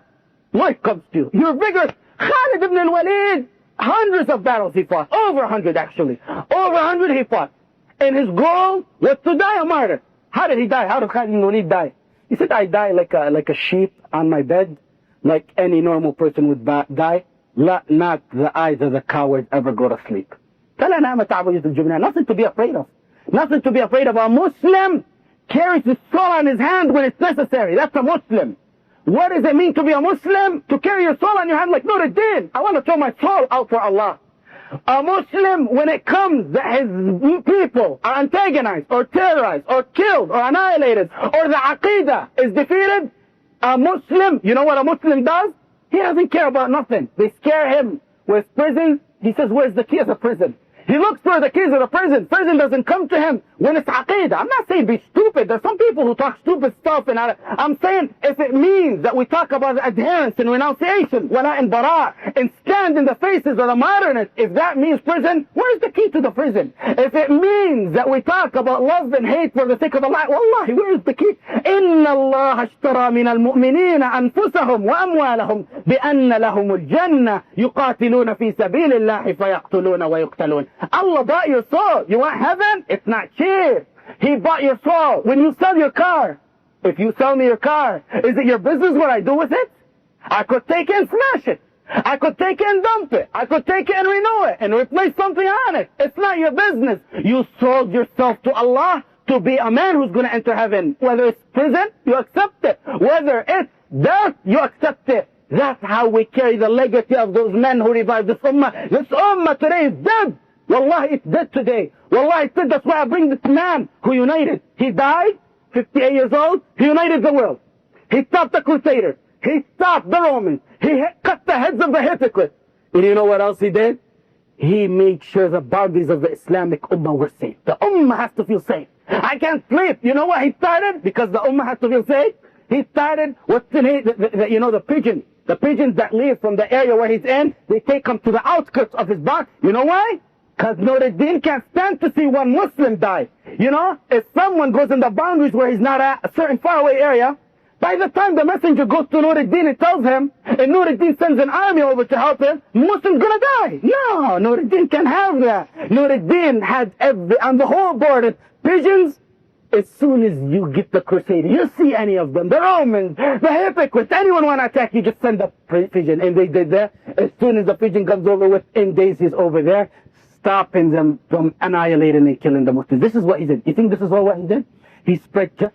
life comes to you. You're vigorous. Khalid ibn al-Walid, hundreds of battles he fought. Over 100 actually. Over 100 he fought. And his goal was to die a martyr. How did he die? How did Khalid ibn al-Walid die? He said, I die like a sheep on my bed, like any normal person would die. Not the eyes of the coward ever go to sleep. Nothing to be afraid of. Nothing to be afraid of. A Muslim carries his soul on his hand when it's necessary. That's a Muslim. What does it mean to be a Muslim? To carry your soul on your hand like Nour al-Din. I want to throw my soul out for Allah. A Muslim, when it comes that his people are antagonized or terrorized or killed or annihilated or the Aqidah is defeated, a Muslim, you know what a Muslim does? He doesn't care about nothing. They scare him with prison. He says, where's the key of the prison? He looks for the keys of the prison. Prison doesn't come to him when it's aqeedah. I'm not saying be stupid. There's some people who talk stupid stuff. And I'm saying if it means that we talk about adherence and renunciation, wala and bara, and stand in the faces of the modernists, if that means prison, where's the key to the prison? If it means that we talk about love and hate for the sake of Allah, wallahi, where is the key? إِنَّ اللَّهَ اشْتَرَى مِنَ الْمُؤْمِنِينَ أَنفُسَهُمْ وَأَمْوَالَهُمْ بِأَنَّ لَهُمُ الْجَنَّةِ يُقَاتِلُونَ فِي سَبِيلِ اللَّهِ فَيَقْتُلُونَ وَيُقْتَلُونَ. Allah bought your soul. You want heaven? It's not cheap. He bought your soul. When you sell your car, if you sell me your car, is it your business what I do with it? I could take it and smash it. I could take it and dump it. I could take it and renew it and replace something on it. It's not your business. You sold yourself to Allah to be a man who's going to enter heaven. Whether it's prison, you accept it. Whether it's death, you accept it. That's how we carry the legacy of those men who revived this ummah. This ummah today is dead. Wallahi, it's dead today. Wallahi, it's dead. That's why I bring this man who united. He died, 58 years old. He united the world. He stopped the Crusaders. He stopped the Romans. He cut the heads of the hypocrites. And you know what else he did? He made sure the boundaries of the Islamic ummah were safe. The ummah has to feel safe. I can't sleep. You know what he started? Because the ummah has to feel safe. He started what's in it, the pigeon. The pigeons that leave from the area where he's in, they take him to the outskirts of his box. You know why? Because Nour al-Din can't stand to see one Muslim die. You know, if someone goes in the boundaries where he's not at, a certain faraway area, by the time the messenger goes to Nour al-Din and tells him, and Nour al-Din sends an army over to help him, Muslim's gonna die. No, Nour al-Din can't have that. Nour al-Din had on the whole border, pigeons. As soon as you get the Crusaders, you see any of them, the Romans, the hypocrites, anyone want to attack you, just send a pigeon. And they did that. As soon as the pigeon comes over, within days he's over there, stopping them from annihilating and killing the Muslims. This is what he did. You think this is all what he did? He spread just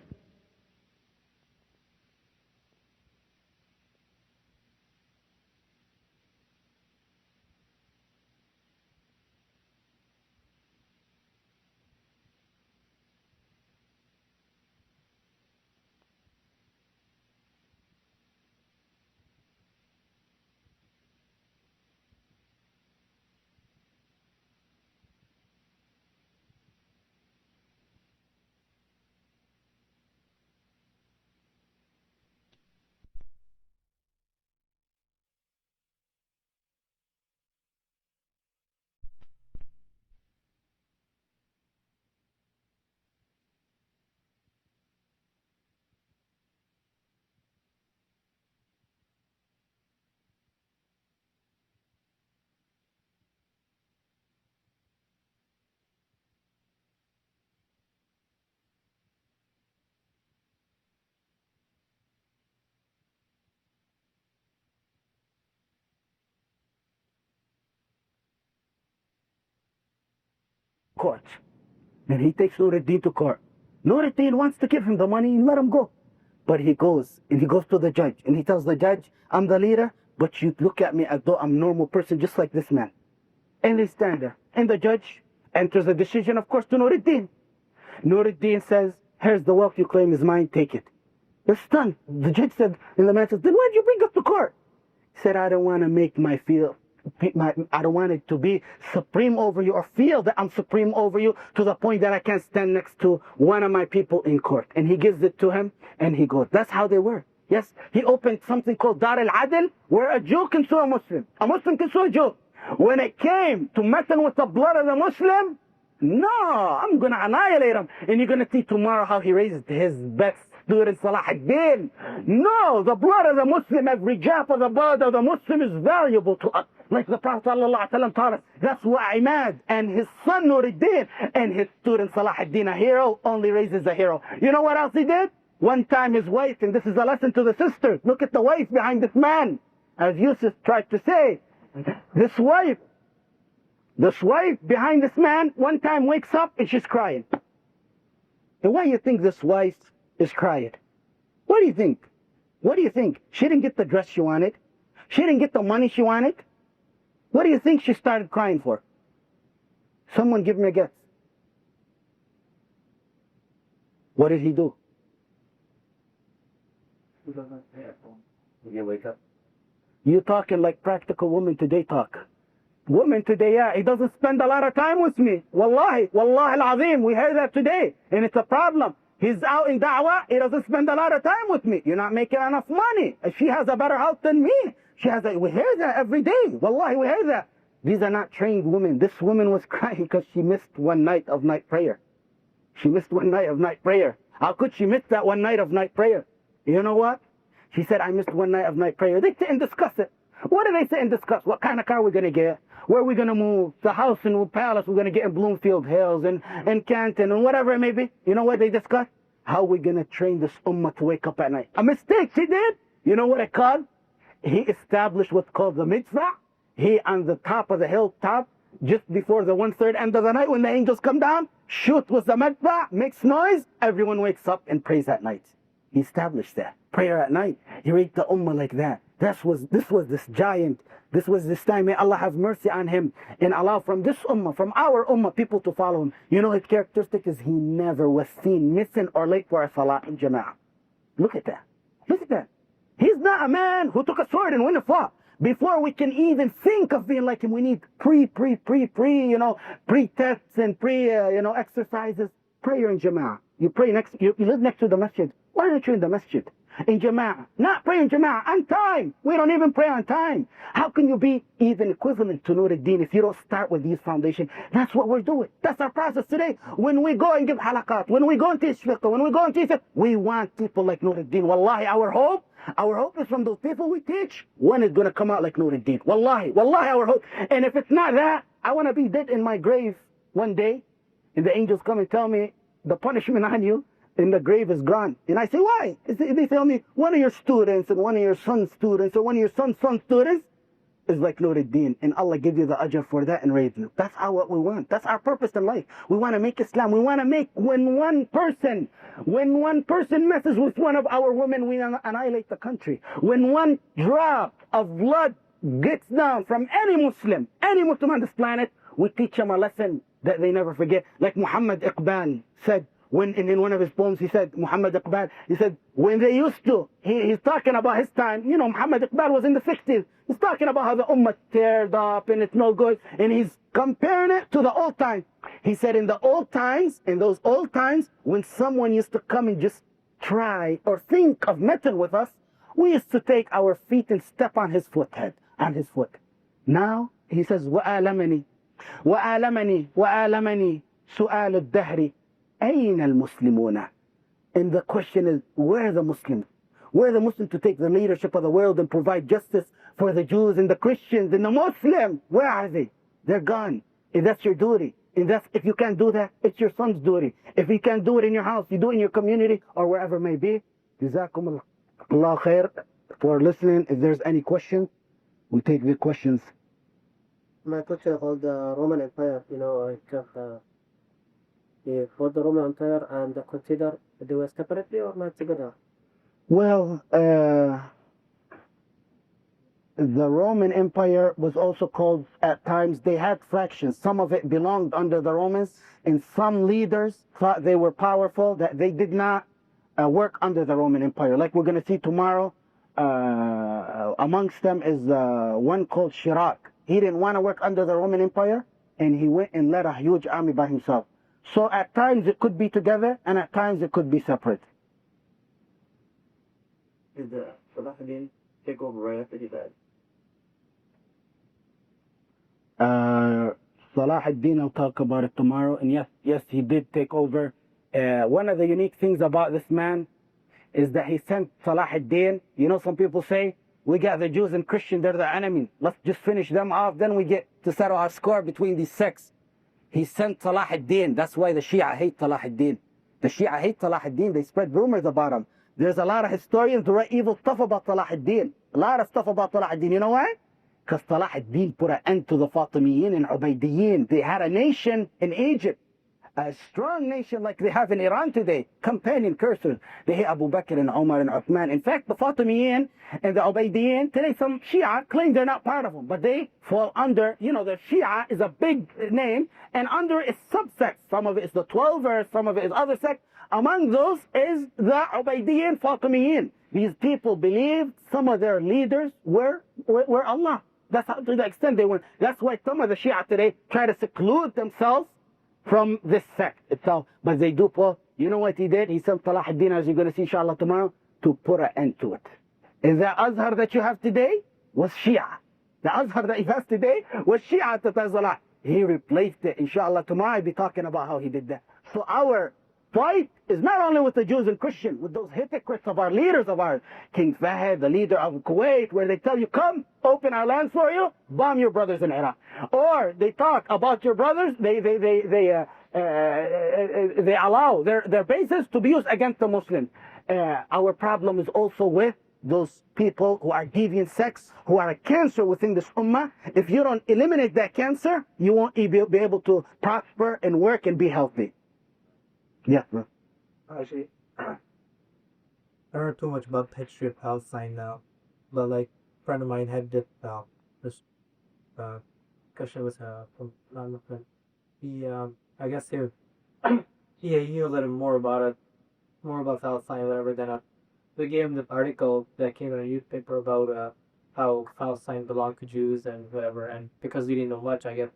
court. And he takes Nour al-Din to court. Nour al-Din wants to give him the money and let him go. But he goes to the judge and he tells the judge, I'm the leader, but you look at me as though I'm a normal person just like this man. And they stand there. And the judge enters a decision, of course, to Nour al-Din. Nour al-Din says, here's the wealth you claim is mine, take it. They're stunned. The judge said, and the man says, then why'd you bring us to court? He said, I don't want to make I don't want it to be supreme over you or feel that I'm supreme over you to the point that I can't stand next to one of my people in court. And he gives it to him and he goes. That's how they were. Yes, he opened something called Dar al-Adl where a Jew can sue a Muslim can sue a Jew. When it came to messing with the blood of the Muslim, no, I'm going to annihilate him. And you're going to see tomorrow how he raised his best student, Salahuddin. No, the blood of the Muslim, every drop of the blood of the Muslim is valuable to us. Like the Prophet ﷺ taught us. That's why Ahmad and his son Nour al-Din and his student Salahuddin, a hero, only raises a hero. You know what else he did? One time his wife, and this is a lesson to the sisters, look at the wife behind this man. As Yusuf tried to say, this wife behind this man one time wakes up and she's crying. And why do you think this wife is crying? What do you think? What do you think? She didn't get the dress she wanted. She didn't get the money she wanted. What do you think she started crying for? Someone give me a guess. What did he do? You wake up. You talking like practical women today talk. Women today, yeah, he doesn't spend a lot of time with me. Wallahi al-azim, we heard that today. And it's a problem. He's out in da'wah, he doesn't spend a lot of time with me. You're not making enough money. She has a better house than me. We hear that every day. Wallahi, we hear that. These are not trained women. This woman was crying because she missed one night of night prayer. She missed one night of night prayer. How could she miss that one night of night prayer? You know what? She said, I missed one night of night prayer. They sit and discuss it. What do they sit and discuss? What kind of car we're going to get? Where we're going to move? The house and palace we're going to get in Bloomfield Hills and Canton and whatever it may be. You know what they discuss? How we're going to train this ummah to wake up at night. A mistake she did. You know what it called? He established what's called the mitzvah. He on the top of the hilltop, just before the 1/3 end of the night when the angels come down, shoot with the mitzvah, makes noise, everyone wakes up and prays at night. He established that. Prayer at night. He raised the ummah like that. This was this giant. This was this time. May Allah have mercy on him and allow from this ummah, from our ummah, people to follow him. You know his characteristic is he never was seen missing or late for a salah in jama'ah. Look at that. Look at that. He's not a man who took a sword and went and fought. Before we can even think of being like him, we need pre-tests and exercises. Prayer in jama'ah. You pray you live next to the masjid. Why aren't you in the masjid? In jama'ah. Not pray in jama'ah. On time. We don't even pray on time. How can you be even equivalent to Nour al-Deen if you don't start with these foundations? That's what we're doing. That's our process today. When we go and give halaqat, when we go and teach fiqh, when we go and teach it, we want people like Nour al-Deen. Wallahi, our hope is from those people we teach. One is going to come out like Nour al-Deen. Wallahi, our hope. And if it's not that, I want to be dead in my grave one day, and the angels come and tell me the punishment on you in the grave is gone. And I say, why? They tell me one of your students and one of your son's students or one of your son's students is like Nour al-Deen, and Allah give you the ajr for that and raise you. That's what we want. That's our purpose in life. We want to make Islam. We want to make when one person messes with one of our women, we annihilate the country. When one drop of blood gets down from any Muslim on this planet, we teach them a lesson that they never forget. Like Muhammad Iqbal said, when in one of his poems, he said, Muhammad Iqbal, he said, when they used to, he's talking about his time. You know, Muhammad Iqbal was in the 60s. He's talking about how the ummah teared up and it's no good. And he's comparing it to the old times. He said, in those old times, when someone used to come and just try or think of meddling with us, we used to take our feet and step on his foot. Now, he says, وَآلَمَنِي سُؤَالُ الدَّهْرِ أين المسلمون? And the question is, where are the Muslims? Where are the Muslims to take the leadership of the world and provide justice for the Jews and the Christians and the Muslims? Where are they? They're gone. And that's your duty. And if you can't do that, it's your son's duty. If you can't do it in your house, you do it in your community or wherever it may be. Jazakum Allah khair for listening. If there's any questions, we take the questions. My question about the Roman Empire, for the Roman Empire and the Crusaders, they were separately or not together? Well, the Roman Empire was also called, at times, they had fractions. Some of it belonged under the Romans, and some leaders thought they were powerful, that they did not work under the Roman Empire. Like we're going to see tomorrow, amongst them is one called Shaykh. He didn't want to work under the Roman Empire, and he went and led a huge army by himself. So at times it could be together, and at times it could be separate. Did Salahuddin take over right after he died? Salahuddin, I'll talk about it tomorrow. And yes, he did take over. One of the unique things about this man is that he sent Salahuddin. You know, some people say, we got the Jews and Christians, they're the enemy. Let's just finish them off, then we get to settle our score between these sects. He sent Salahuddin. That's why the Shia hate Salahuddin. The Shia hate Salahuddin. They spread rumors about him. There's a lot of historians who write evil stuff about Salahuddin. A lot of stuff about Salahuddin. You know why? Because Salahuddin put an end to the Fatimiyin and Ubaydiyin. They had a nation in Egypt, a strong nation like they have in Iran today, companion cursors. They hate Abu Bakr and Umar and Uthman. In fact, the Fatimiyin and the Ubaydiyin, today some Shia claim they're not part of them, but they fall under, the Shia is a big name, and under is subsects. Some of it is the 12ers, some of it is other sects. Among those is the Ubaydiyin, Fatimiyin. These people believed some of their leaders were Allah. That's how, to the extent they went. That's why some of the Shia today try to seclude themselves from this sect itself. But they do, Paul. You know what he did? He sent Salahuddin, as you're going to see inshallah tomorrow, to put an end to it. And the Azhar that you have today was Shia. The Azhar that he has today was Shia at Salah. He replaced it. Inshallah tomorrow I'll be talking about how he did that. So our fight is not only with the Jews and Christians, with those hypocrites of our leaders of ours, King Fahd, the leader of Kuwait, where they tell you, come, open our land for you, bomb your brothers in Iraq. Or they talk about your brothers, they allow their bases to be used against the Muslims. Our problem is also with those people who are deviant sects, who are a cancer within this ummah. If you don't eliminate that cancer, you won't be able to prosper and work and be healthy. Yeah, bro. Actually, I don't know too much about the history of Palestine now, but like a friend of mine had this question was from non-Muslim. He I guess he knew a little more about Palestine, whatever. Then they gave him the article that came in a newspaper about how Palestine belonged to Jews and whatever. And because he didn't know much, I guess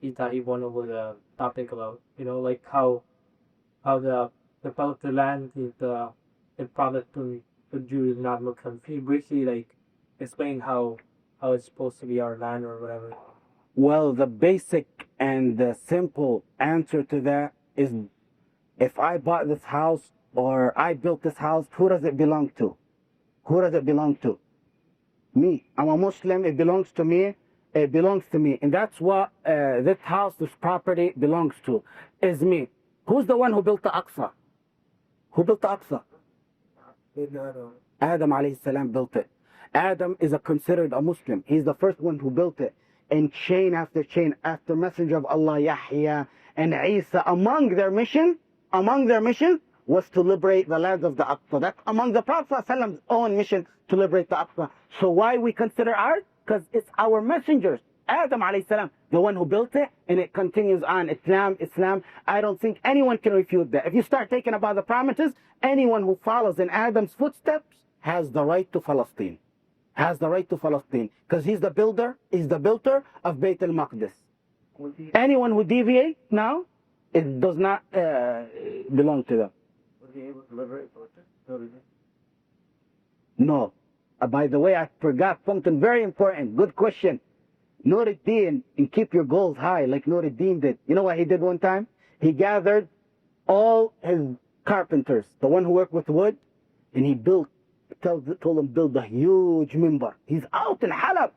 he thought he wanted with a topic about, like how the land is the promised to Jews, not Muslims. He briefly like explain how it's supposed to be our land or whatever. Well, the basic and the simple answer to that is, if I bought this house or I built this house, who does it belong to? Who does it belong to? Me. I'm a Muslim. It belongs to me. It belongs to me. And that's what this house, this property belongs to, is me. Who's the one who built the Aqsa? Who built the Aqsa? Adam alayhi salam built it. Adam is considered a Muslim. He's the first one who built it. And chain after chain, after Messenger of Allah, Yahya and Isa, among their mission was to liberate the land of the Aqsa. That's among the Prophet's own mission, to liberate the Aqsa. So why we consider ours? Because it's our messengers. Adam alayhi salam, the one who built it, and it continues on. Islam. I don't think anyone can refute that. If you start taking about the promises, anyone who follows in Adam's footsteps has the right to Palestine. Has the right to Palestine. Because he's the builder of Bayt al-Maqdis. Anyone who deviates now, it does not belong to them. Was he able to liberate Palestine? No. By the way, I forgot something very important. Good question. Nour al-Deen, and keep your goals high like Nour al-Deen did. You know what he did one time? He gathered all his carpenters, the one who worked with wood, and he told them build a huge minbar. He's out in Halab.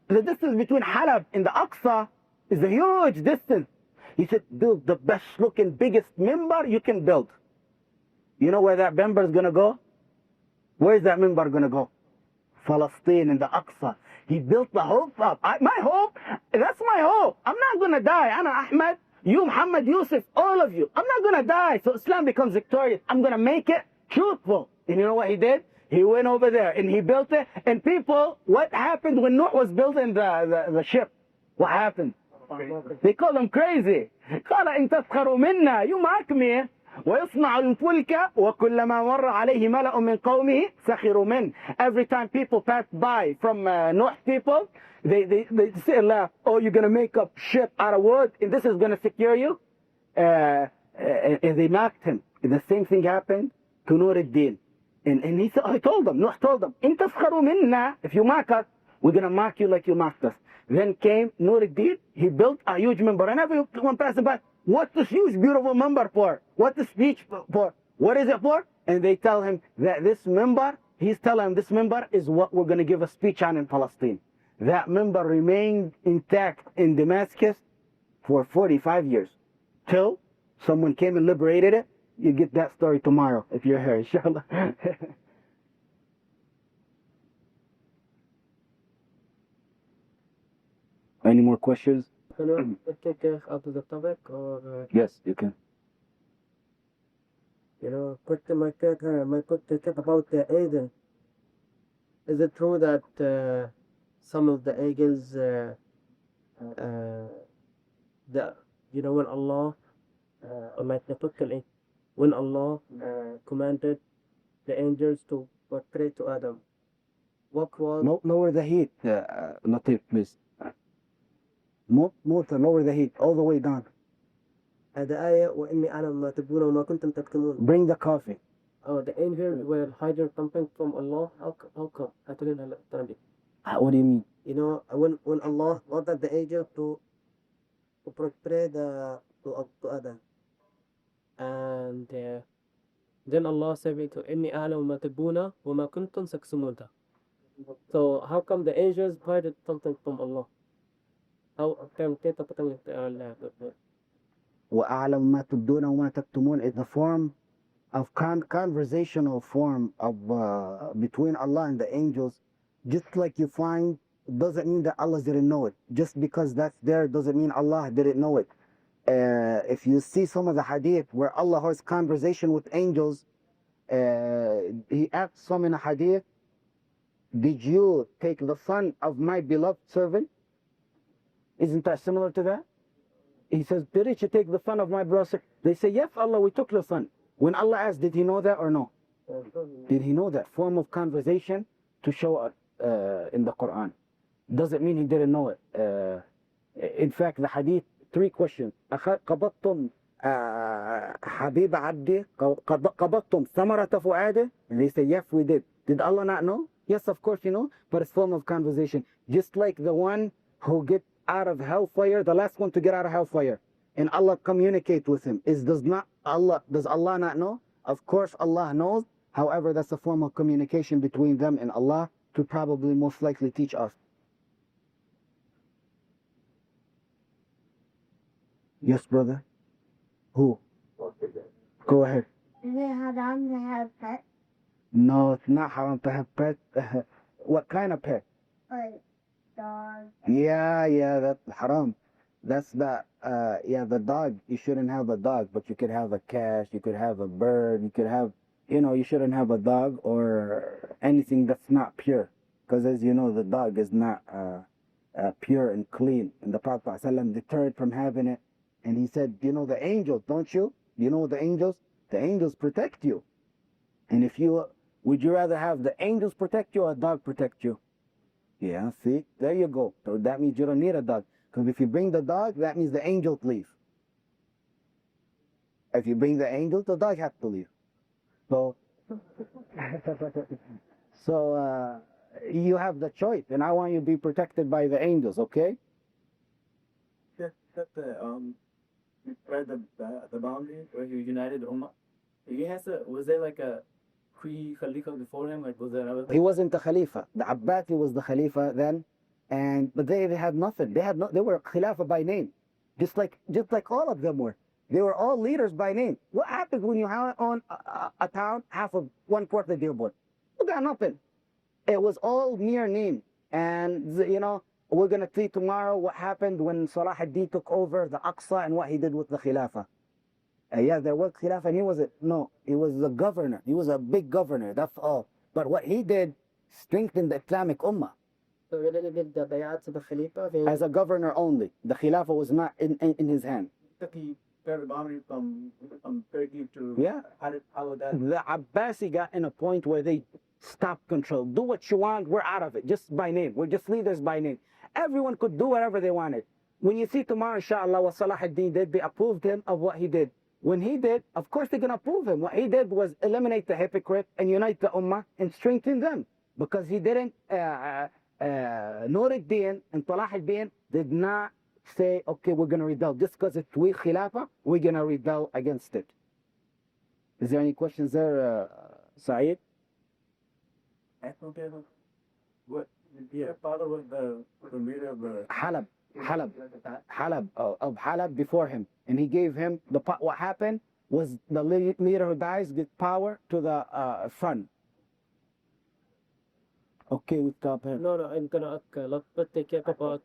The distance between Halab and the Aqsa is a huge distance. He said, build the best looking, biggest minbar you can build. You know where that minbar is going to go? Where is that minbar going to go? Palestine and the Aqsa. He built the hope up. My hope, that's my hope. I'm not going to die. Ana Ahmad, you, Muhammad, Yusuf, all of you. I'm not going to die. So Islam becomes victorious. I'm going to make it truthful. And you know what he did? He went over there and he built it. And people, what happened when Nour was building the ship? What happened? They called him crazy. قال إن تسخروا منا, you mock me. ويصنع الفلك وكلما مر عليه ملأ من قومه سخروا منه. Every time people pass by from Noah's people, they say, oh, you're going to make a ship out of wood and this is going to secure you. And they mocked him. And the same thing happened to Nour al-Din. And he said, Noah told them, إن تسخروا منا, if you mock us, we're going to mock you like you mocked us. Then came Nour al-Din, he built a huge minbar. And everyone passing by, what's this huge, beautiful minbar for? What's the speech for? What is it for? And they tell him that this minbar, he's telling them this minbar is what we're going to give a speech on in Palestine. That minbar remained intact in Damascus for 45 years. Till someone came and liberated it. You get that story tomorrow if you're here, inshallah. Any more questions? Can I take out of the topic or? Yes, you can. Quick to my take about the eagle. Is it true that some of the eagles, when Allah commanded the angels to portray to Adam, What was No, lower the heat, Latif, please. More, lower the heat, all the way down. هذا آية وإني أعلم ما تبدون وما كنتم تكتمون. Bring the coffee. Oh, the angels were hiding something from Allah. How come? Atulin hala tanabi. What do you mean? You know, when Allah ordered the angel to portray to Adam, and then Allah said to إني أعلم ما تبدون وما كنتم تكتمون. So how come the angels hid something from Allah? How come كيف تتكلم Allah? وأعلم ما تبدون وما تكتمون is the form of conversational form of between Allah and the angels. Just like you find, doesn't mean that Allah didn't know it. Just because that's there doesn't mean Allah didn't know it. If you see some of the hadith where Allah has conversation with angels, He asks some in a hadith, did you take the son of my beloved servant? Isn't that similar to that? He says, did you take the son of my brother? They say, yes, Allah, we took the son. When Allah asked, did he know that or no? Did he know that form of conversation to show us in the Quran? Doesn't mean he didn't know it. In fact, the hadith, 3 questions. قبضتم حبيب عبدي قبضتم ثمرة فؤاده? And they say, yes, we did. Did Allah not know? Yes, of course you know, but it's form of conversation. Just like the one who gets out of hellfire, the last one to get out of hellfire, and Allah communicate with him. Does Allah not know? Of course Allah knows. However, that's a form of communication between them and Allah to probably most likely teach us. Yes, brother? Who? Go ahead. Is it haram to have pets? No, it's not haram to have pets. What kind of pet? Like dogs? Yeah, that's haram. That's the dog. You shouldn't have a dog, but you could have a cat, you could have a bird, you could have, you shouldn't have a dog or anything that's not pure. Because as you know, the dog is not pure and clean. And the Prophet ﷺ deterred from having it. And he said, you know the angels, don't you? You know the angels? The angels protect you. And would you rather have the angels protect you or a dog protect you? Yeah, see? There you go. So that means you don't need a dog. Because if you bring the dog, that means the angels leave. If you bring the angels, the dog has to leave. So you have the choice. And I want you to be protected by the angels, okay? Read the boundary where he united the Ummah. Was there like a pre-Khalifa before him? Like, was there another? He wasn't the Khalifa. The Abbasi was the Khalifa then, but they had nothing. They were Khalifa by name, just like all of them were. They were all leaders by name. What happens when you have on a town half of 1/4 of Dearborn? You got nothing. It was all mere name, and we're gonna see tomorrow what happened when Salahuddin took over the Aqsa and what he did with the Khilafah. Yeah, there was Khilafah, and he was the governor. He was a big governor, that's all. But what he did strengthened the Islamic Ummah. So he really did the bay'at to the Khalifa? As a governor only. The Khilafah was not in his hand. He cleared the boundary from Turkey to... Yeah. How would that... The Abbasi got in a point where they stopped control. Do what you want, we're out of it. Just by name. We're just leaders by name. Everyone could do whatever they wanted. When you see tomorrow, inshallah, what Salahuddin did, they approved him of what he did. When he did, of course they're going to approve him. What he did was eliminate the hypocrite and unite the Ummah and strengthen them. Because he didn't, Nour al-Deen and Salahuddin did not say, okay, we're going to rebel. Just because it's weak Khilafah, we're going to rebel against it. Is there any questions there, Saeed? What? Yeah, father was the leader of the... Halab of Halab before him, and he gave him what happened was the leader who dies gives power to the son. Okay, we stop here. No, I'm gonna take care about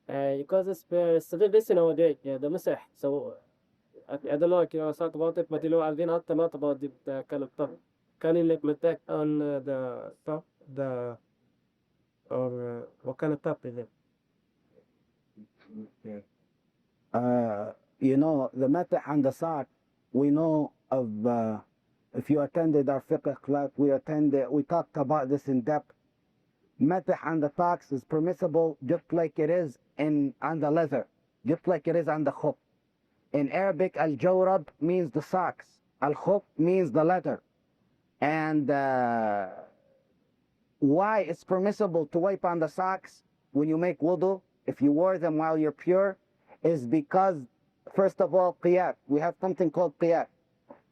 because it's this nowadays, the Masih. So I don't know if you talk about it, but I've been asked a lot about the kind of stuff. Can you like attack on the stuff, or what kind of stuff is it? The Matah and the Sa'd, we know of, if you attended our fiqh class, we talked about this in depth. Matah on the socks is permissible just like it is on the leather, just like it is on the khuf. In Arabic, al-jawrab means the socks. Al-khuf means the leather. And why it's permissible to wipe on the socks when you make wudu, if you wore them while you're pure, is because, first of all, qiyas. We have something called qiyas.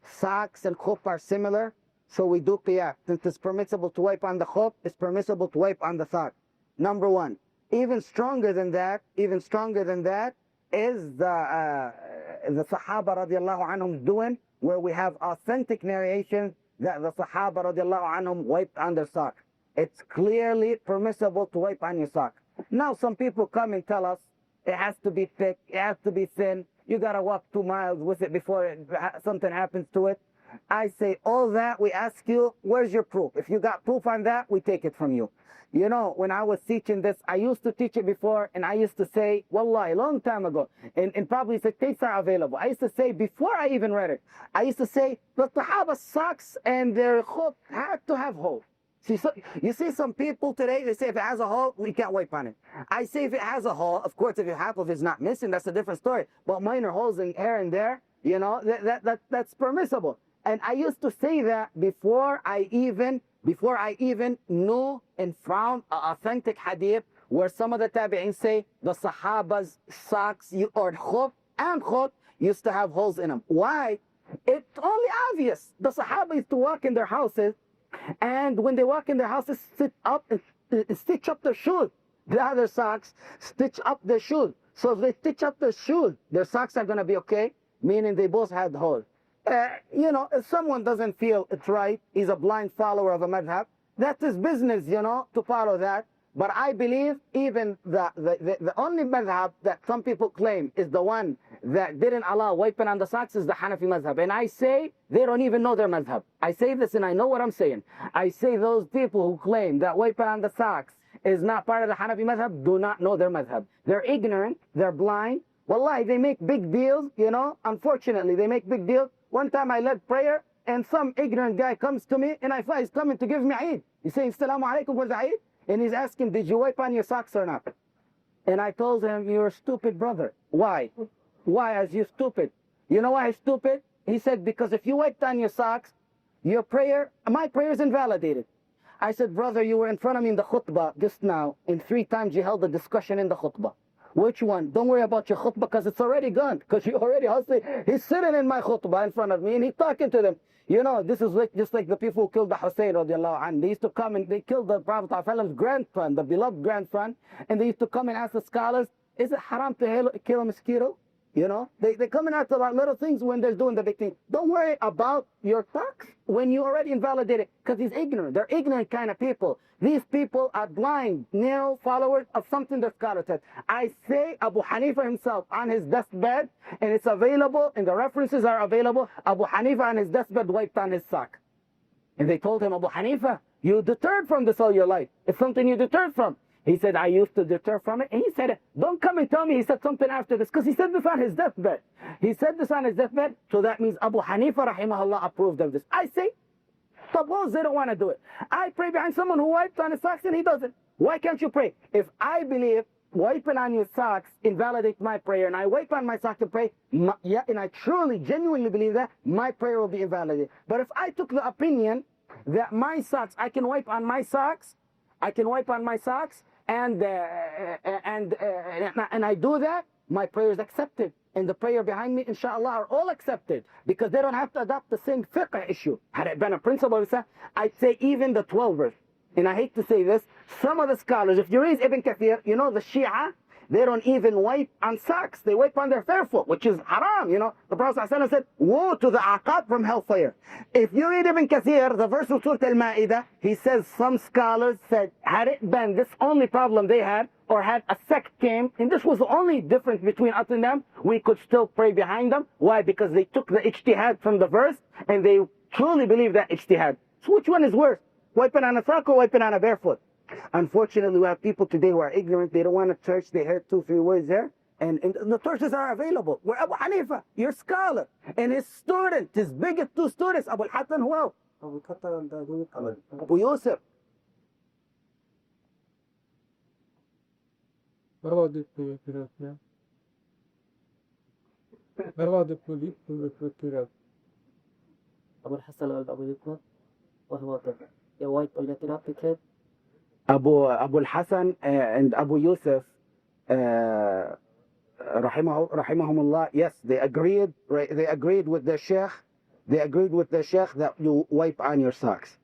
Socks and khuf are similar, so we do qiyas. Since it's permissible to wipe on the khuf, it's permissible to wipe on the sock. Number one. Even stronger than that is the Sahaba radiallahu anhum doing, where we have authentic narrations that the Sahaba radiallahu anhum wiped on their sock. It's clearly permissible to wipe on your sock. Now some people come and tell us it has to be thick, it has to be thin, you gotta walk 2 miles with it before something happens to it. I say all that, we ask you, where's your proof? If you got proof on that, we take it from you. You know, when I was teaching this, I used to teach it before, and I used to say, wallahi, a long time ago, and probably the tapes are available. I used to say, before I even read it, I used to say, the Sahaba socks and their khuf had to have holes. See, so, you see some people today, they say if it has a hole, we can't wipe on it. I say if it has a hole, of course, if half of it is not missing, that's a different story. But minor holes in here and there, you know, that's permissible. And I used to say that before I even knew and found an authentic hadith where some of the tabi'in say the Sahaba's socks or khuf used to have holes in them. Why? It's only obvious. The Sahaba used to walk in their houses, and when they walk in their houses, sit up and stitch up their shoes. The other socks stitch up their shoes. So if they stitch up their shoes, their socks are going to be okay, meaning they both had holes. You know, if someone doesn't feel it's right, he's a blind follower of a madhab, that's his business, you know, to follow that. But I believe even the only madhab that some people claim is the one that didn't allow wiping on the socks is the Hanafi madhab. And I say they don't even know their madhab. I say this and I know what I'm saying. I say those people who claim that wiping on the socks is not part of the Hanafi madhab do not know their madhab. They're ignorant, they're blind. Wallahi, they make big deals, you know. Unfortunately, they make big deals. One time I led prayer and some ignorant guy comes to me and I thought he's coming to give me Eid. He's saying, Assalamu alaikum wa Eid. And he's asking, did you wipe on your socks or not? And I told him, you're a stupid brother. Why? Why is you stupid? You know why he's stupid? He said, because if you wiped on your socks, your prayer, my prayer is invalidated. I said, brother, you were in front of me in the khutbah just now, and 3 times you held a discussion in the khutbah. Which one? Don't worry about your khutbah because it's already gone. Because you already hustling. He's sitting in my khutbah in front of me and he's talking to them. You know, this is like, just like the people who killed the Hussein radiallahu anhu. They used to come and they killed the Prophet ﷺ's grandson, the beloved grandson. And they used to come and ask the scholars, is it haram to kill a mosquito? You know, they come and ask about little things when they're doing the big thing. Don't worry about your socks when you already invalidated, because he's ignorant. They're ignorant kind of people. These people are blind, narrow followers of something the scholar said. I say Abu Hanifa himself on his deathbed, and it's available, and the references are available. Abu Hanifa on his deathbed wiped on his sock. And they told him, Abu Hanifa, you deterred from this all your life. It's something you deterred from. He said, I used to deter from it. And he said, don't come and tell me he said something after this, because he said this on his deathbed. He said this on his deathbed, so that means Abu Hanifa rahimahullāh approved of this. I say, suppose they don't want to do it. I pray behind someone who wiped on his socks and he doesn't. Why can't you pray? If I believe wiping on your socks invalidates my prayer, and I wipe on my socks and pray, yeah, and I truly, genuinely believe that, my prayer will be invalidated. But if I took the opinion that my socks, I can wipe on my socks, and I do that, my prayer is accepted. And the prayer behind me, inshallah, are all accepted. Because they don't have to adopt the same fiqh issue. Had it been a principle, I'd say even the 12ers. And I hate to say this, some of the scholars, if you read Ibn Kathir, you know the Shia, they don't even wipe on socks. They wipe on their fair foot, which is haram, you know. The Prophet ﷺ said, woe to the aqab from hellfire. If you read Ibn Kathir, the verse of Surah Al-Ma'idah, he says some scholars said, had it been this only problem they had, or had a sect came, and this was the only difference between us and them, we could still pray behind them. Why? Because they took the ijtihad from the verse, and they truly believe that ijtihad. So which one is worse? Wiping on a sock or wiping on a barefoot? Unfortunately, we have people today who are ignorant. They don't want to church. They heard 2, 3 words there. And the churches are available. Where Abu Hanifa, your scholar, and his student, his biggest 2 students, Abu al-Hasan, who else? Abu Yusuf. What about this period now? What about the police period? Abu Hassan al-Abu Yusuf? What about the white political applicant? Abu al-Hasan and Abu Yusuf, rahimahumullah, yes, they agreed, right? They agreed with the Shaykh. They agreed with the Shaykh that you wipe on your socks.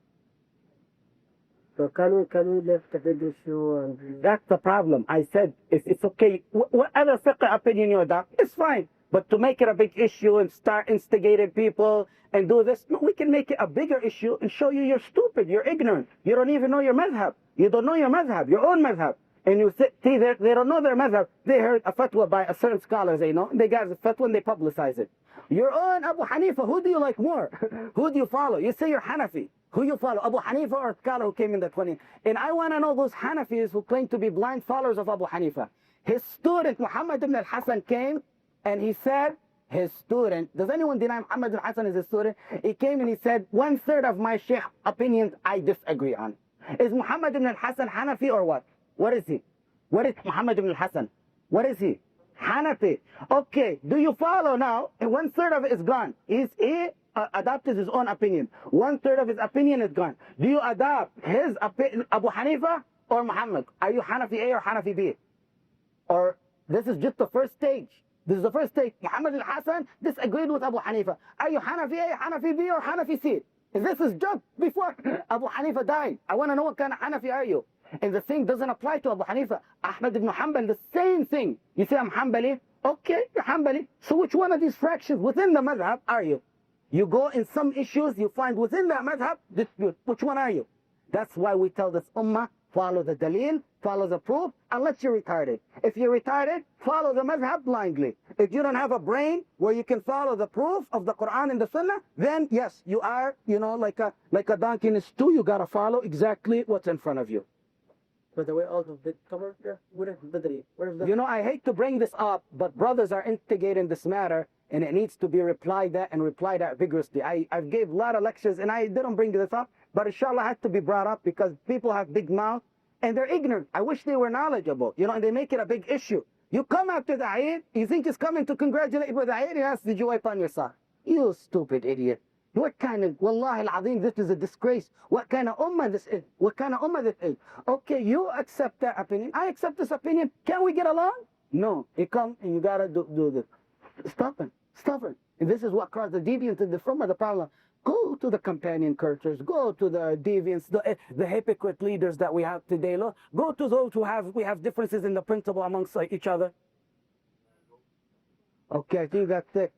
So can we lift the big issue and That's the problem. I said it's okay. What other fiqh opinion you adopt, it's fine. But to make it a big issue and start instigating people and do this, no, we can make it a bigger issue and show you you're stupid, you're ignorant. You don't even know your madhab. You don't know your madhab, your own madhab. And you see that they don't know their madhab. They heard a fatwa by a certain scholar, they know. They got the fatwa and they publicize it. Your own Abu Hanifa, who do you like more? Who do you follow? You say you're Hanafi. Who you follow, Abu Hanifa or a scholar who came in the 20s? And I want to know those Hanafis who claim to be blind followers of Abu Hanifa. His student, Muhammad ibn al-Hasan, came and he said, his student, does anyone deny Muhammad ibn al-Hasan is his student? He came and he said, 1/3 of my Shaykh opinions I disagree on. Is Muhammad ibn al-Hasan Hanafi or what? What is he? What is Muhammad ibn al-Hasan? What is he? Hanafi. Okay, do you follow now? And 1/3 of it is gone. He adopted his own opinion. 1/3 of his opinion is gone. Do you adopt his Abu Hanifa or Muhammad? Are you Hanafi A or Hanafi B? Or this is just the first stage. This is the first stage. Muhammad al-Hasan disagreed with Abu Hanifa. Are you Hanafi A, Hanafi B, or Hanafi C? And this is just before Abu Hanifa died. I want to know what kind of Hanafi are you? And the thing doesn't apply to Abu Hanifa. Ahmad ibn Hanbal, the same thing. You say I'm Hanbali? Okay, you're Hanbali. So which one of these fractions within the madhab are you? You go in some issues, you find within that madhab, dispute. Which one are you? That's why we tell this ummah, follow the dalil, follow the proof, unless you're retarded. If you're retarded, follow the madhab blindly. If you don't have a brain where you can follow the proof of the Quran and the Sunnah, then yes, you are, like a donkey in a stew, you gotta follow exactly what's in front of you. by the way out of the cover? Yeah, where is Badri? Where is the... I hate to bring this up, but brothers are instigating this matter, and it needs to be replied at vigorously. I've gave a lot of lectures, and I didn't bring this up, but inshallah has to be brought up because people have big mouths, and they're ignorant. I wish they were knowledgeable, and they make it a big issue. You come after the Eid, you think he's coming to congratulate you with the Eid, he asks, did you wipe on your sock? You stupid idiot. What kind of, wallahi al-azim, this is a disgrace. What kind of ummah this is? What kind of ummah this is? Okay, you accept that opinion. I accept this opinion. Can we get along? No. You come and you gotta do this. Stubborn. And this is what caused the deviance in the form of the problem. Go to the companion cultures. Go to the deviants, the hypocrite leaders that we have today. Go to those we have differences in the principle amongst each other. Okay, I think that's it.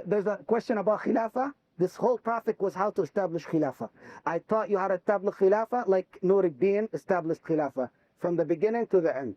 There's a question about Khilafah. This whole topic was how to establish Khilafah. I taught you how to establish Khilafah like Nour established Khilafah from the beginning to the end.